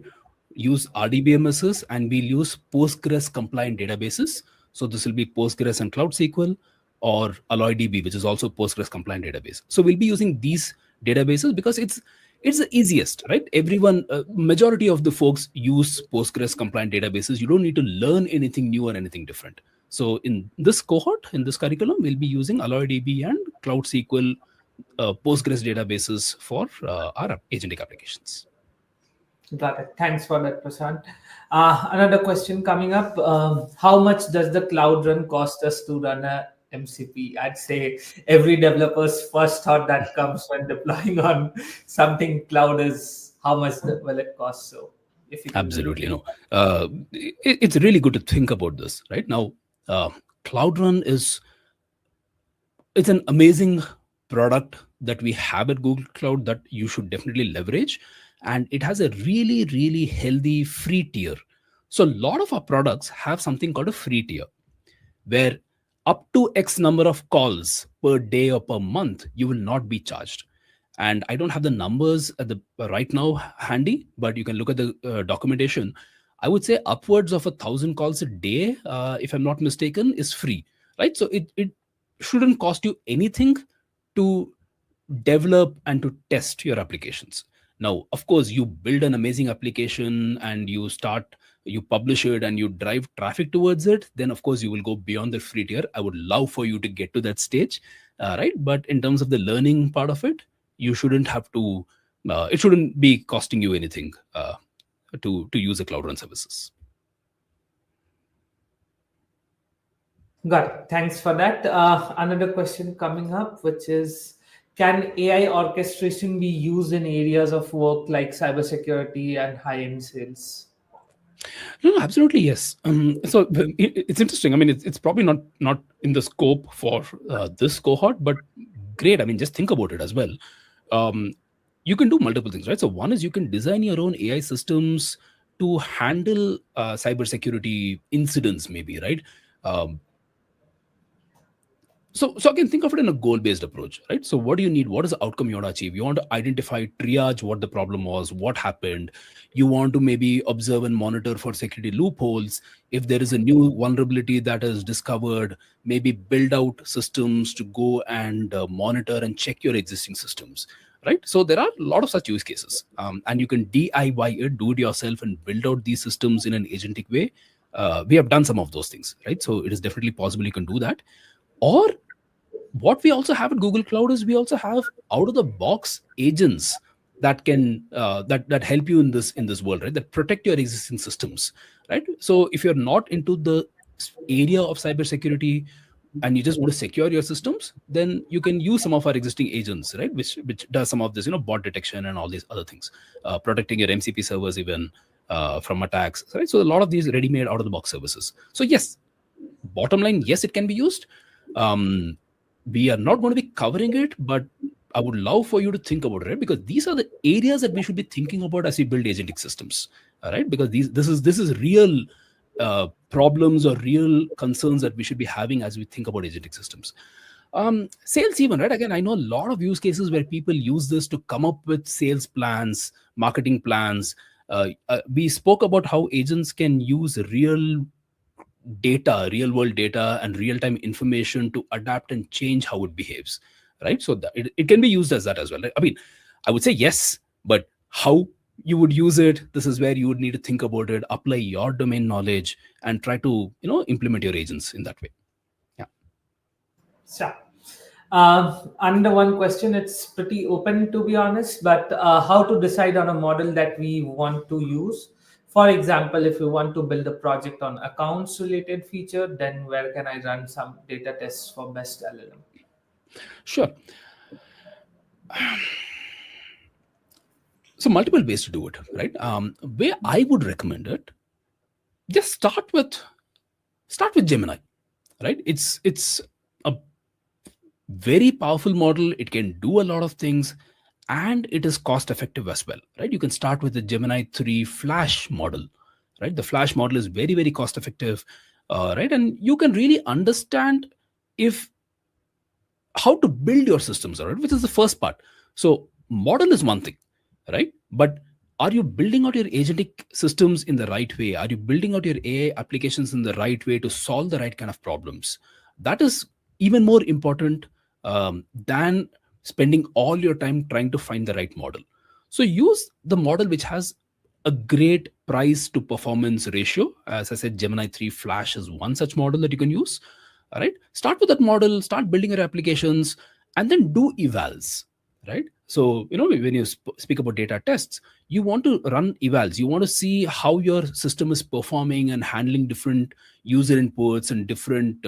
use RDBMSs, and we'll use Postgres compliant databases. So this will be Postgres and Cloud SQL, or AlloyDB, which is also Postgres compliant database. So we'll be using these databases because it's the easiest, right? Everyone, majority of the folks use Postgres compliant databases. You don't need to learn anything new or anything different. So in this cohort, in this curriculum, we'll be using AlloyDB and Cloud SQL Postgres databases for our agentic applications. Got it. Thanks for that, Prashant. Another question coming up. How much does the cloud run cost us to run a MCP? I'd say every developer's first thought that comes when deploying on something cloud is how much will it cost? So if you can relate. Absolutely, it's really good to think about this right now. Cloud Run is it's an amazing product that we have at Google Cloud that you should definitely leverage, and it has a really really healthy free tier. So a lot of our products have something called a free tier where up to X number of calls per day or per month, you will not be charged. And I don't have the numbers at the right now handy, but you can look at the documentation. I would say upwards of 1,000 calls a day, if I'm not mistaken, is free, right? So it shouldn't cost you anything to develop and to test your applications. Now, of course, you build an amazing application and you publish it and you drive traffic towards it, then of course you will go beyond the free tier. I would love for you to get to that stage, right? But in terms of the learning part of it, you shouldn't have to, it shouldn't be costing you anything to use the Cloud Run services. Got it. Thanks for that. Another question coming up, which is, can AI orchestration be used in areas of work like cybersecurity and high-end sales? No, absolutely yes. So it's interesting. I mean, it's probably not in the scope for this cohort, but great. I mean, just think about it as well. Um, you can do multiple things, right? So one is you can design your own AI systems to handle cybersecurity incidents, maybe, right? Um, so again, think of it in a goal-based approach, right? So what do you need? What is the outcome you want to achieve? You want to identify, triage what the problem was, what happened. You want to maybe observe and monitor for security loopholes. If there is a new vulnerability that is discovered, maybe build out systems to go and monitor and check your existing systems, right? So there are a lot of such use cases, and you can DIY it, do it yourself, and build out these systems in an agentic way. We have done some of those things, right? So it is definitely possible you can do that. Or what we also have at Google Cloud is we also have out of the box agents that can that help you in this world, right? That protect your existing systems, right? So if you're not into the area of cybersecurity and you just want to secure your systems, then you can use some of our existing agents, right? Which does some of this, bot detection and all these other things, protecting your MCP servers even from attacks, right? So a lot of these ready-made out of the box services. So yes, bottom line, yes, it can be used. We are not going to be covering it, but I would love for you to think about it, right? Because these are the areas that we should be thinking about as we build agentic systems, all right? Because this is real problems or real concerns that we should be having as we think about agentic systems. Sales even, right? Again, I know a lot of use cases where people use this to come up with sales plans, marketing plans. We spoke about how agents can use real world data and real time information to adapt and change how it behaves, right? So that it can be used as that as well, right? I mean, I would say yes, but how you would use it, this is where you would need to think about it, apply your domain knowledge, and try to implement your agents in that way. Yeah. Sure. Under one question, it's pretty open to be honest, but how to decide on a model that we want to use? For example, if we want to build a project on accounts related feature, then where can I run some data tests for best LLM? Sure. So multiple ways to do it, right? Where I would recommend it, just start with Gemini, right? It's a very powerful model. It can do a lot of things, and it is cost effective as well, right? You can start with the Gemini 3 Flash model, right? The Flash model is very very cost effective, right? And you can really understand if how to build your systems, all right, which is the first part. So model is one thing, right? But are you building out your agentic systems in the right way? Are you building out your AI applications in the right way to solve the right kind of problems? That is even more important than spending all your time trying to find the right model. So use the model which has a great price to performance ratio. As I said, Gemini 3 Flash is one such model that you can use. All right, start with that model, start building your applications, and then do evals, right? So when you speak about data tests, you want to run evals, you want to see how your system is performing and handling different user inputs and different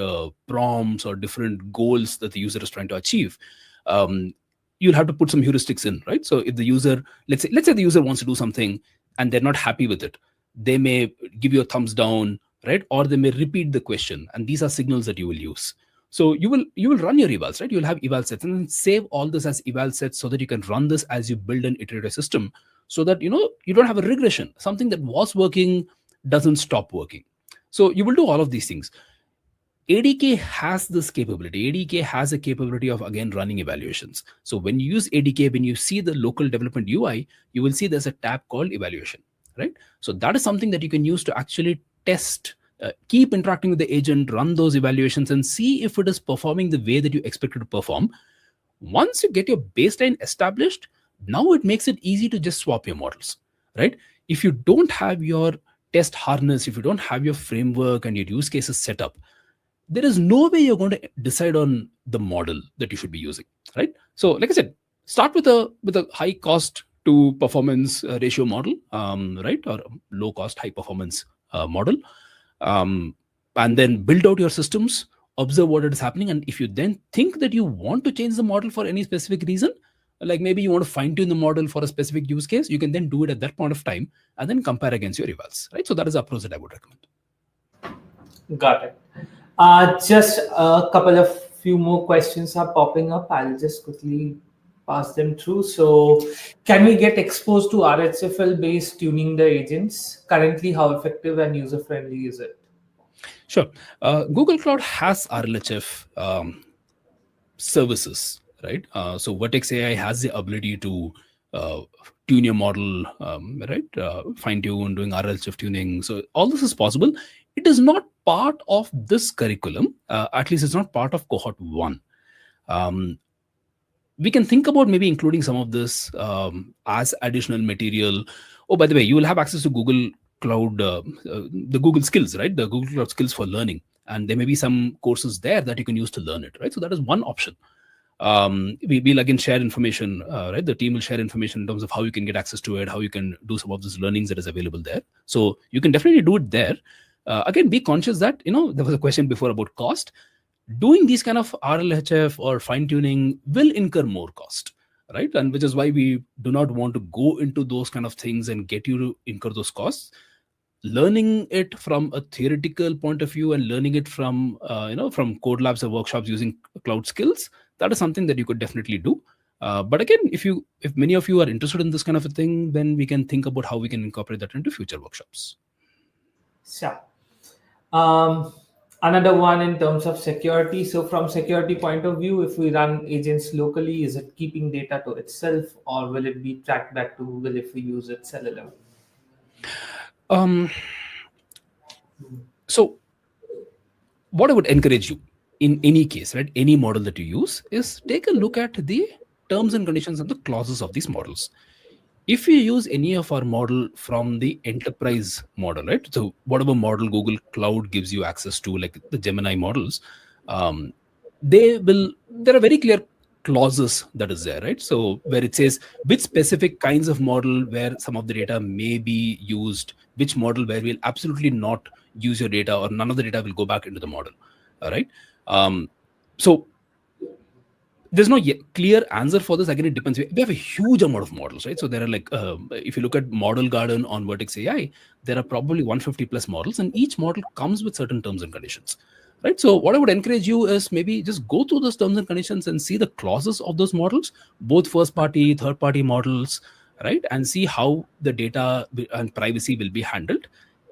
prompts or different goals that the user is trying to achieve. um, you'll have to put some heuristics in, right? So if the user, let's say the user wants to do something and they're not happy with it, they may give you a thumbs down, right? Or they may repeat the question, and these are signals that you will use. So you will run your evals, right? You'll have eval sets and then save all this as eval sets so that you can run this as you build an iterative system, so that you don't have a regression. Something that was working doesn't stop working. So you will do all of these things. ADK has this capability. ADK has a capability of again running evaluations. So when you use ADK, when you see the local development UI, you will see there's a tab called evaluation, right? So that is something that you can use to actually test, keep interacting with the agent, run those evaluations, and see if it is performing the way that you expect it to perform. Once you get your baseline established, now it makes it easy to just swap your models, right? If you don't have your test harness, if you don't have your framework and your use cases set up, there is no way you're going to decide on the model that you should be using, right? So like I said, start with a high cost to performance ratio model, right? Or low cost high performance model, um, and then build out your systems, observe what is happening, and if you then think that you want to change the model for any specific reason, like maybe you want to fine tune the model for a specific use case, you can then do it at that point of time and then compare against your evals, right? So that is the approach that I would recommend. Got it. Just a couple of few more questions are popping up. I'll just quickly pass them through. So, can we get exposed to RHFL based tuning the agents? Currently, how effective and user friendly is it? Sure. Google Cloud has RLHF services, right? So Vertex AI has the ability to uh, tune your model, right? Fine tune, doing RLHF tuning. So all this is possible. It is not part of this curriculum. At least it's not part of cohort one. Um, we can think about maybe including some of this as additional material. Oh, by the way, you will have access to Google Cloud, the Google skills, right? The Google Cloud skills for learning. And there may be some courses there that you can use to learn it, right? So that is one option. We'll again share information, right? The team will share information in terms of how you can get access to it, how you can do some of these learnings that is available there. So you can definitely do it there. Again, be conscious that, there was a question before about cost. Doing these kind of RLHF or fine tuning will incur more cost, right? And which is why we do not want to go into those kind of things and get you to incur those costs. Learning it from a theoretical point of view and learning it from from Codelabs or workshops using cloud skills, that is something that you could definitely do. But again, if many of you are interested in this kind of a thing, then we can think about how we can incorporate that into future workshops. Sure. Um, Another one in terms of security. So, from security point of view, if we run agents locally, is it keeping data to itself, or will it be tracked back to Google if we use its LLM? Um, so what I would encourage you in any case, right, any model that you use, is take a look at the terms and conditions and the clauses of these models. If you use any of our model from the enterprise model, right, so whatever model Google Cloud gives you access to, like the Gemini models, um, there are very clear clauses that is there, right? So where it says which specific kinds of model where some of the data may be used, which model where we'll absolutely not use your data or none of the data will go back into the model. All right. So there's no clear answer for this. Again, it depends. We have a huge amount of models, right? So there are like, if you look at Model Garden on Vertex AI, there are probably 150 plus models, and each model comes with certain terms and conditions, right? So what I would encourage you is maybe just go through those terms and conditions and see the clauses of those models, both first party, third party models, right? And see how the data and privacy will be handled.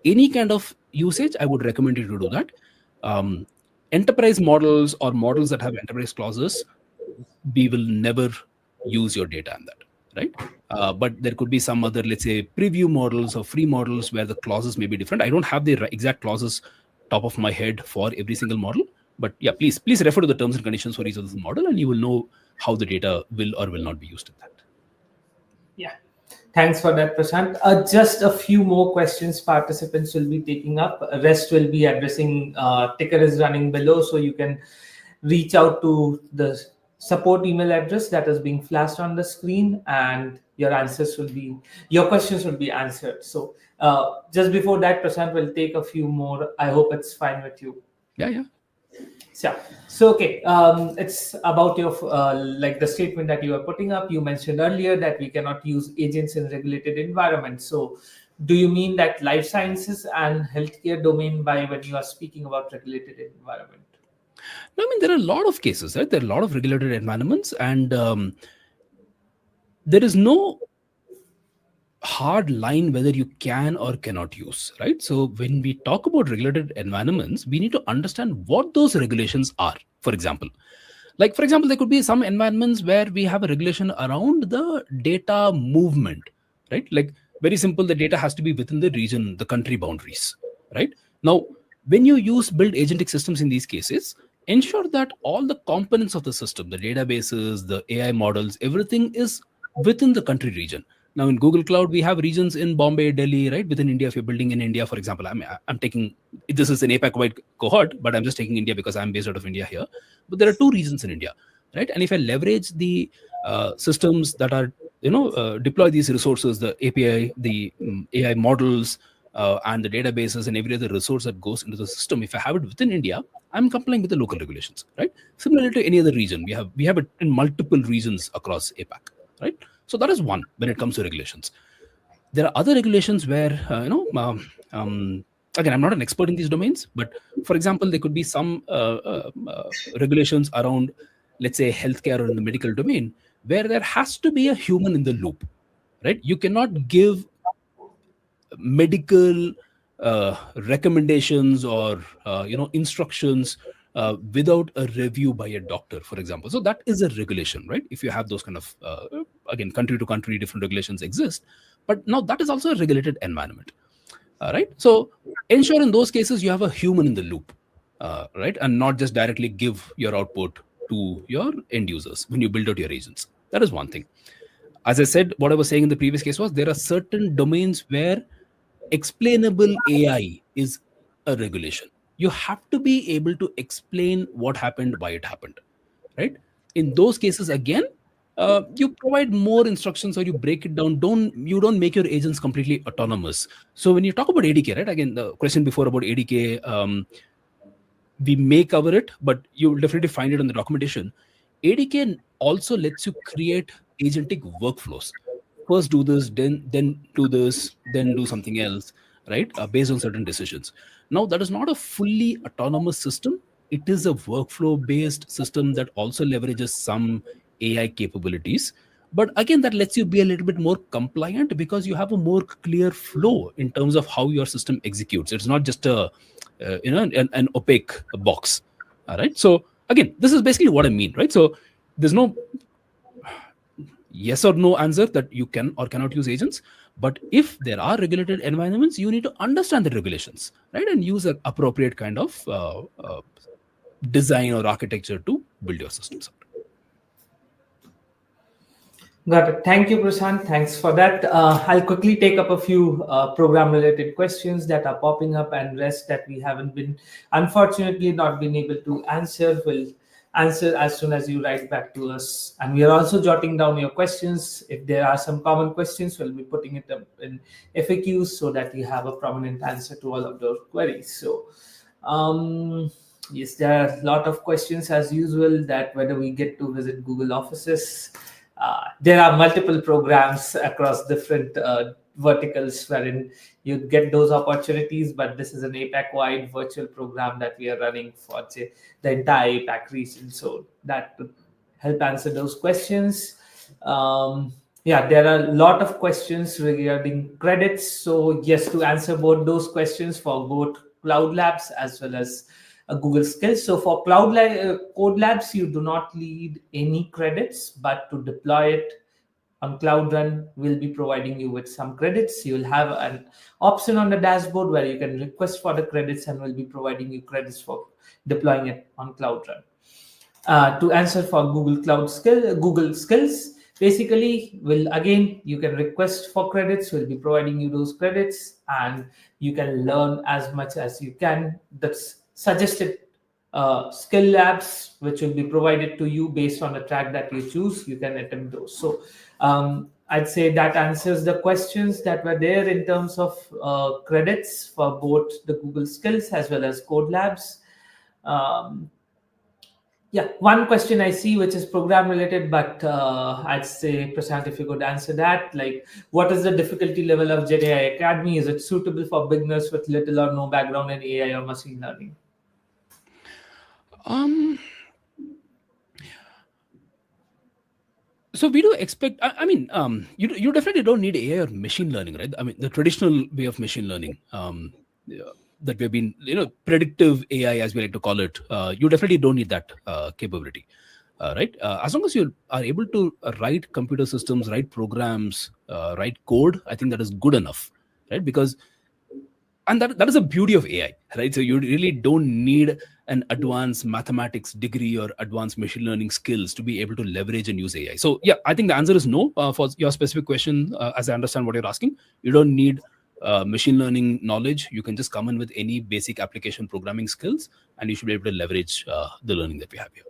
Any kind of usage, I would recommend you to do that. Um, Enterprise models or models that have enterprise clauses, we will never use your data in that, right? But there could be some other, let's say, preview models or free models where the clauses may be different. I don't have the exact clauses top of my head for every single model, but yeah, please refer to the terms and conditions for each of this model, and you will know how the data will or will not be used in that. Yeah. Thanks for that, Prashant. Just a few more questions participants will be taking up. Rest will be addressing. Ticker is running below, so you can reach out to the support email address that is being flashed on the screen, and your questions will be answered. So just before that, Prashant will take a few more. I hope it's fine with you. Yeah, yeah. Yeah. So okay, it's about your like the statement that you are putting up. You mentioned earlier that we cannot use agents in regulated environments. So, do you mean that life sciences and healthcare domain by when you are speaking about regulated environment? No, I mean, there are a lot of cases, right? There are a lot of regulated environments, and there is no hard line whether you can or cannot use, right? So when we talk about regulated environments, we need to understand what those regulations are. For example, there could be some environments where we have a regulation around the data movement, right? Like, very simple, the data has to be within the region, the country boundaries, right? Now, when you use build agentic systems in these cases, ensure that all the components of the system, the databases, the AI models, everything is within the country region. Now, in Google Cloud, we have regions in Bombay, Delhi, right? Within India, if you're building in India, for example, I'm taking, this is an APAC wide cohort, but I'm just taking India because I'm based out of India here. But there are two regions in India, right? And if I leverage the systems that are, deploy these resources, the API, the AI models, and the databases and every other resource that goes into the system, if I have it within India, I'm complying with the local regulations, right? Similarly to any other region, we have it in multiple regions across APAC, right? So that is one when it comes to regulations. There are other regulations where, again, I'm not an expert in these domains, but for example, there could be some regulations around, let's say, healthcare or in the medical domain, where there has to be a human in the loop, right? You cannot give medical recommendations or instructions without a review by a doctor, for example. So that is a regulation, right? If you have those kind of again, country to country different regulations exist, but now that is also a regulated environment, right? So ensure in those cases you have a human in the loop, right, and not just directly give your output to your end users when you build out your agents. That is one thing. As I said, what I was saying in the previous case was there are certain domains where explainable AI is a regulation. You have to be able to explain what happened, why it happened, right? In those cases, again, you provide more instructions or you break it down. You don't make your agents completely autonomous. So when you talk about ADK, right? Again, the question before about ADK, we may cover it, but you will definitely find it in the documentation. ADK also lets you create agentic workflows. First do this, then do this, then do something else, right? Based on certain decisions. Now, that is not a fully autonomous system. It is a workflow based system that also leverages some AI capabilities. But again, that lets you be a little bit more compliant because you have a more clear flow in terms of how your system executes. It's not just a an opaque box. All right. So again, this is basically what I mean, right? So there's no yes or no answer that you can or cannot use agents. But if there are regulated environments, you need to understand the regulations, right, and use an appropriate kind of design or architecture to build your systems out. Got it. Thank you, Prashant. Thanks for that. I'll quickly take up a few program-related questions that are popping up, and rest that we haven't been, unfortunately, not been able to answer. Will answer as soon as you write back to us. And we are also jotting down your questions. If there are some common questions, we'll be putting it up in FAQs so that you have a prominent answer to all of those queries. So, yes, there are a lot of questions as usual, that whether we get to visit Google offices. There are multiple programs across different verticals wherein you get those opportunities, but this is an APAC wide virtual program that we are running for, say, the entire APAC region. So that could help answer those questions. Yeah, there are a lot of questions regarding credits. So, yes, to answer both those questions for both Cloud Labs as well as Google Skills. So for Code Labs, you do not need any credits, but to deploy it on Cloud Run, we'll be providing you with some credits. You'll have an option on the dashboard where you can request for the credits, and we'll be providing you credits for deploying it on Cloud Run. To answer for Google Skills, basically, you can request for credits. We'll be providing you those credits, and you can learn as much as you can. That's suggested skill labs which will be provided to you based on the track that you choose. You can attempt those. So I'd say that answers the questions that were there in terms of credits for both the Google skills as well as Codelabs. um, yeah, one question I see which is program related, but I'd say, Prashant, if you could answer that, like, what is the difficulty level of Gen AI Academy? Is it suitable for beginners with little or no background in AI or machine learning? Um, so we do expect. I mean, you definitely don't need AI or machine learning, right? I mean, the traditional way of machine learning, yeah, that we've been, predictive AI as we like to call it. You definitely don't need that capability, right? As long as you are able to write computer systems, write programs, write code, I think that is good enough, right? Because and that is the beauty of AI, right? So you really don't need an advanced mathematics degree or advanced machine learning skills to be able to leverage and use AI. So yeah, I think the answer is no for your specific question. As I understand what you're asking, you don't need machine learning knowledge. You can just come in with any basic application programming skills, and you should be able to leverage the learning that we have here.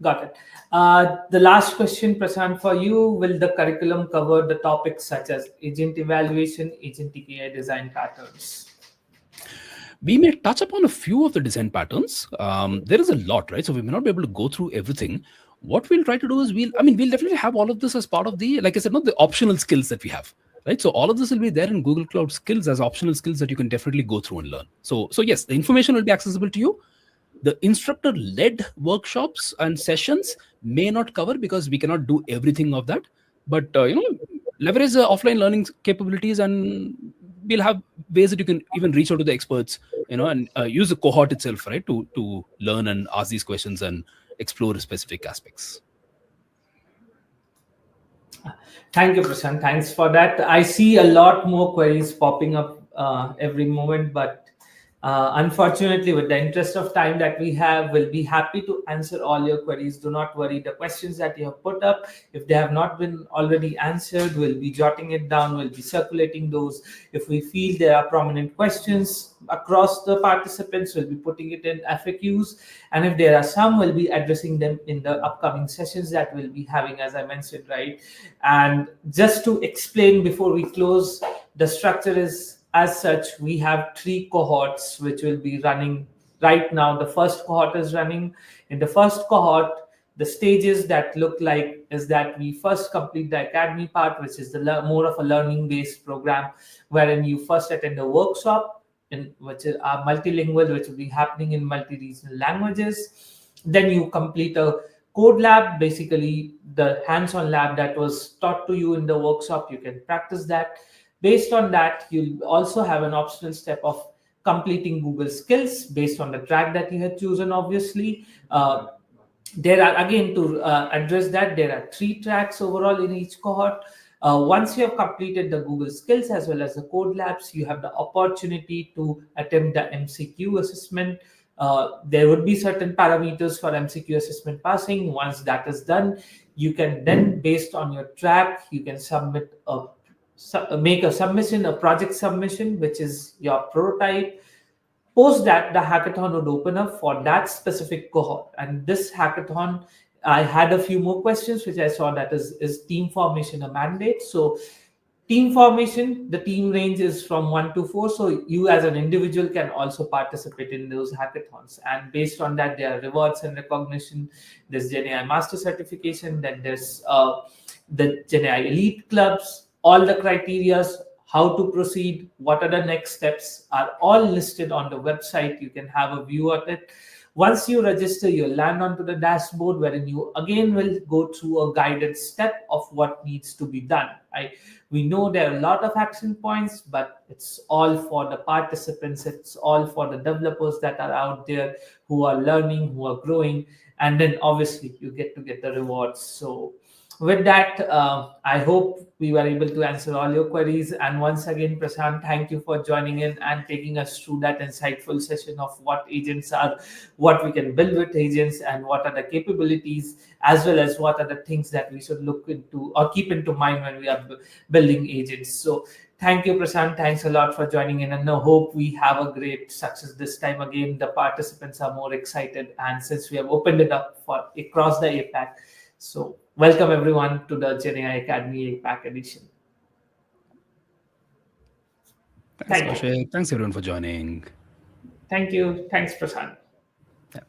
Got it. The last question, Prashant, for you: will the curriculum cover the topics such as agent evaluation, agentic AI design patterns? We may touch upon a few of the design patterns. There is a lot, right? So we may not be able to go through everything. What we'll try to do is we'll definitely have all of this as part of the, like I said, not the optional skills that we have, right? So all of this will be there in Google Cloud skills as optional skills that you can definitely go through and learn. So yes, the information will be accessible to you. The instructor led workshops and sessions may not cover because we cannot do everything of that, but leverage the offline learning capabilities, and we'll have ways that you can even reach out to the experts, and use the cohort itself, right, to learn and ask these questions and explore specific aspects. Thank you, Prashant. Thanks for that. I see a lot more queries popping up every moment, but unfortunately, with the interest of time that we have, we'll be happy to answer all your queries. Do not worry. The questions that you have put up, if they have not been already answered, we'll be jotting it down. We'll be circulating those. If we feel there are prominent questions across the participants, we'll be putting it in FAQs. And if there are some, we'll be addressing them in the upcoming sessions that we'll be having, as I mentioned, right? And just to explain before we close, the structure is as such: we have three cohorts which will be running right now. The first cohort is running. In the first cohort, the stages that look like is that we first complete the academy part, which is the more of a learning based program, wherein you first attend a workshop in which are multilingual, which will be happening in multi-regional languages. Then you complete a code lab, basically the hands-on lab that was taught to you in the workshop. You can practice that. Based on that, you'll also have an optional step of completing Google skills based on the track that you had chosen, obviously. There are, again, to address that, there are three tracks overall in each cohort. Once you have completed the Google skills as well as the code labs, you have the opportunity to attempt the MCQ assessment. There would be certain parameters for MCQ assessment passing. Once that is done, you can then, based on your track, you can make a submission, a project submission, which is your prototype. Post that, the hackathon would open up for that specific cohort. And this hackathon, I had a few more questions which I saw, that is team formation a mandate? So team formation, the team range is from 1 to 4, so you as an individual can also participate in those hackathons, and based on that there are rewards and recognition. There's Gen AI master certification, then there's the Gen AI elite clubs. All the criterias, how to proceed, what are the next steps, are all listed on the website. You can have a view of it. Once you register, you'll land onto the dashboard, wherein you again will go through a guided step of what needs to be done. We know there are a lot of action points, but it's all for the participants, it's all for the developers that are out there who are learning, who are growing, and then obviously you get to get the rewards. So with that, I hope we were able to answer all your queries. And once again, Prashant, thank you for joining in and taking us through that insightful session of what agents are, what we can build with agents, and what are the capabilities, as well as what are the things that we should look into or keep into mind when we are building agents. So Thank you, Prashant. Thanks a lot for joining in, and I hope we have a great success this time. Again, the participants are more excited, and since we have opened it up for across the APAC, so welcome everyone to the Gen AI Academy APAC edition. Thanks, Thank you. Kaushik. Thanks everyone for joining. Thank you. Thanks, Prashant. Yeah.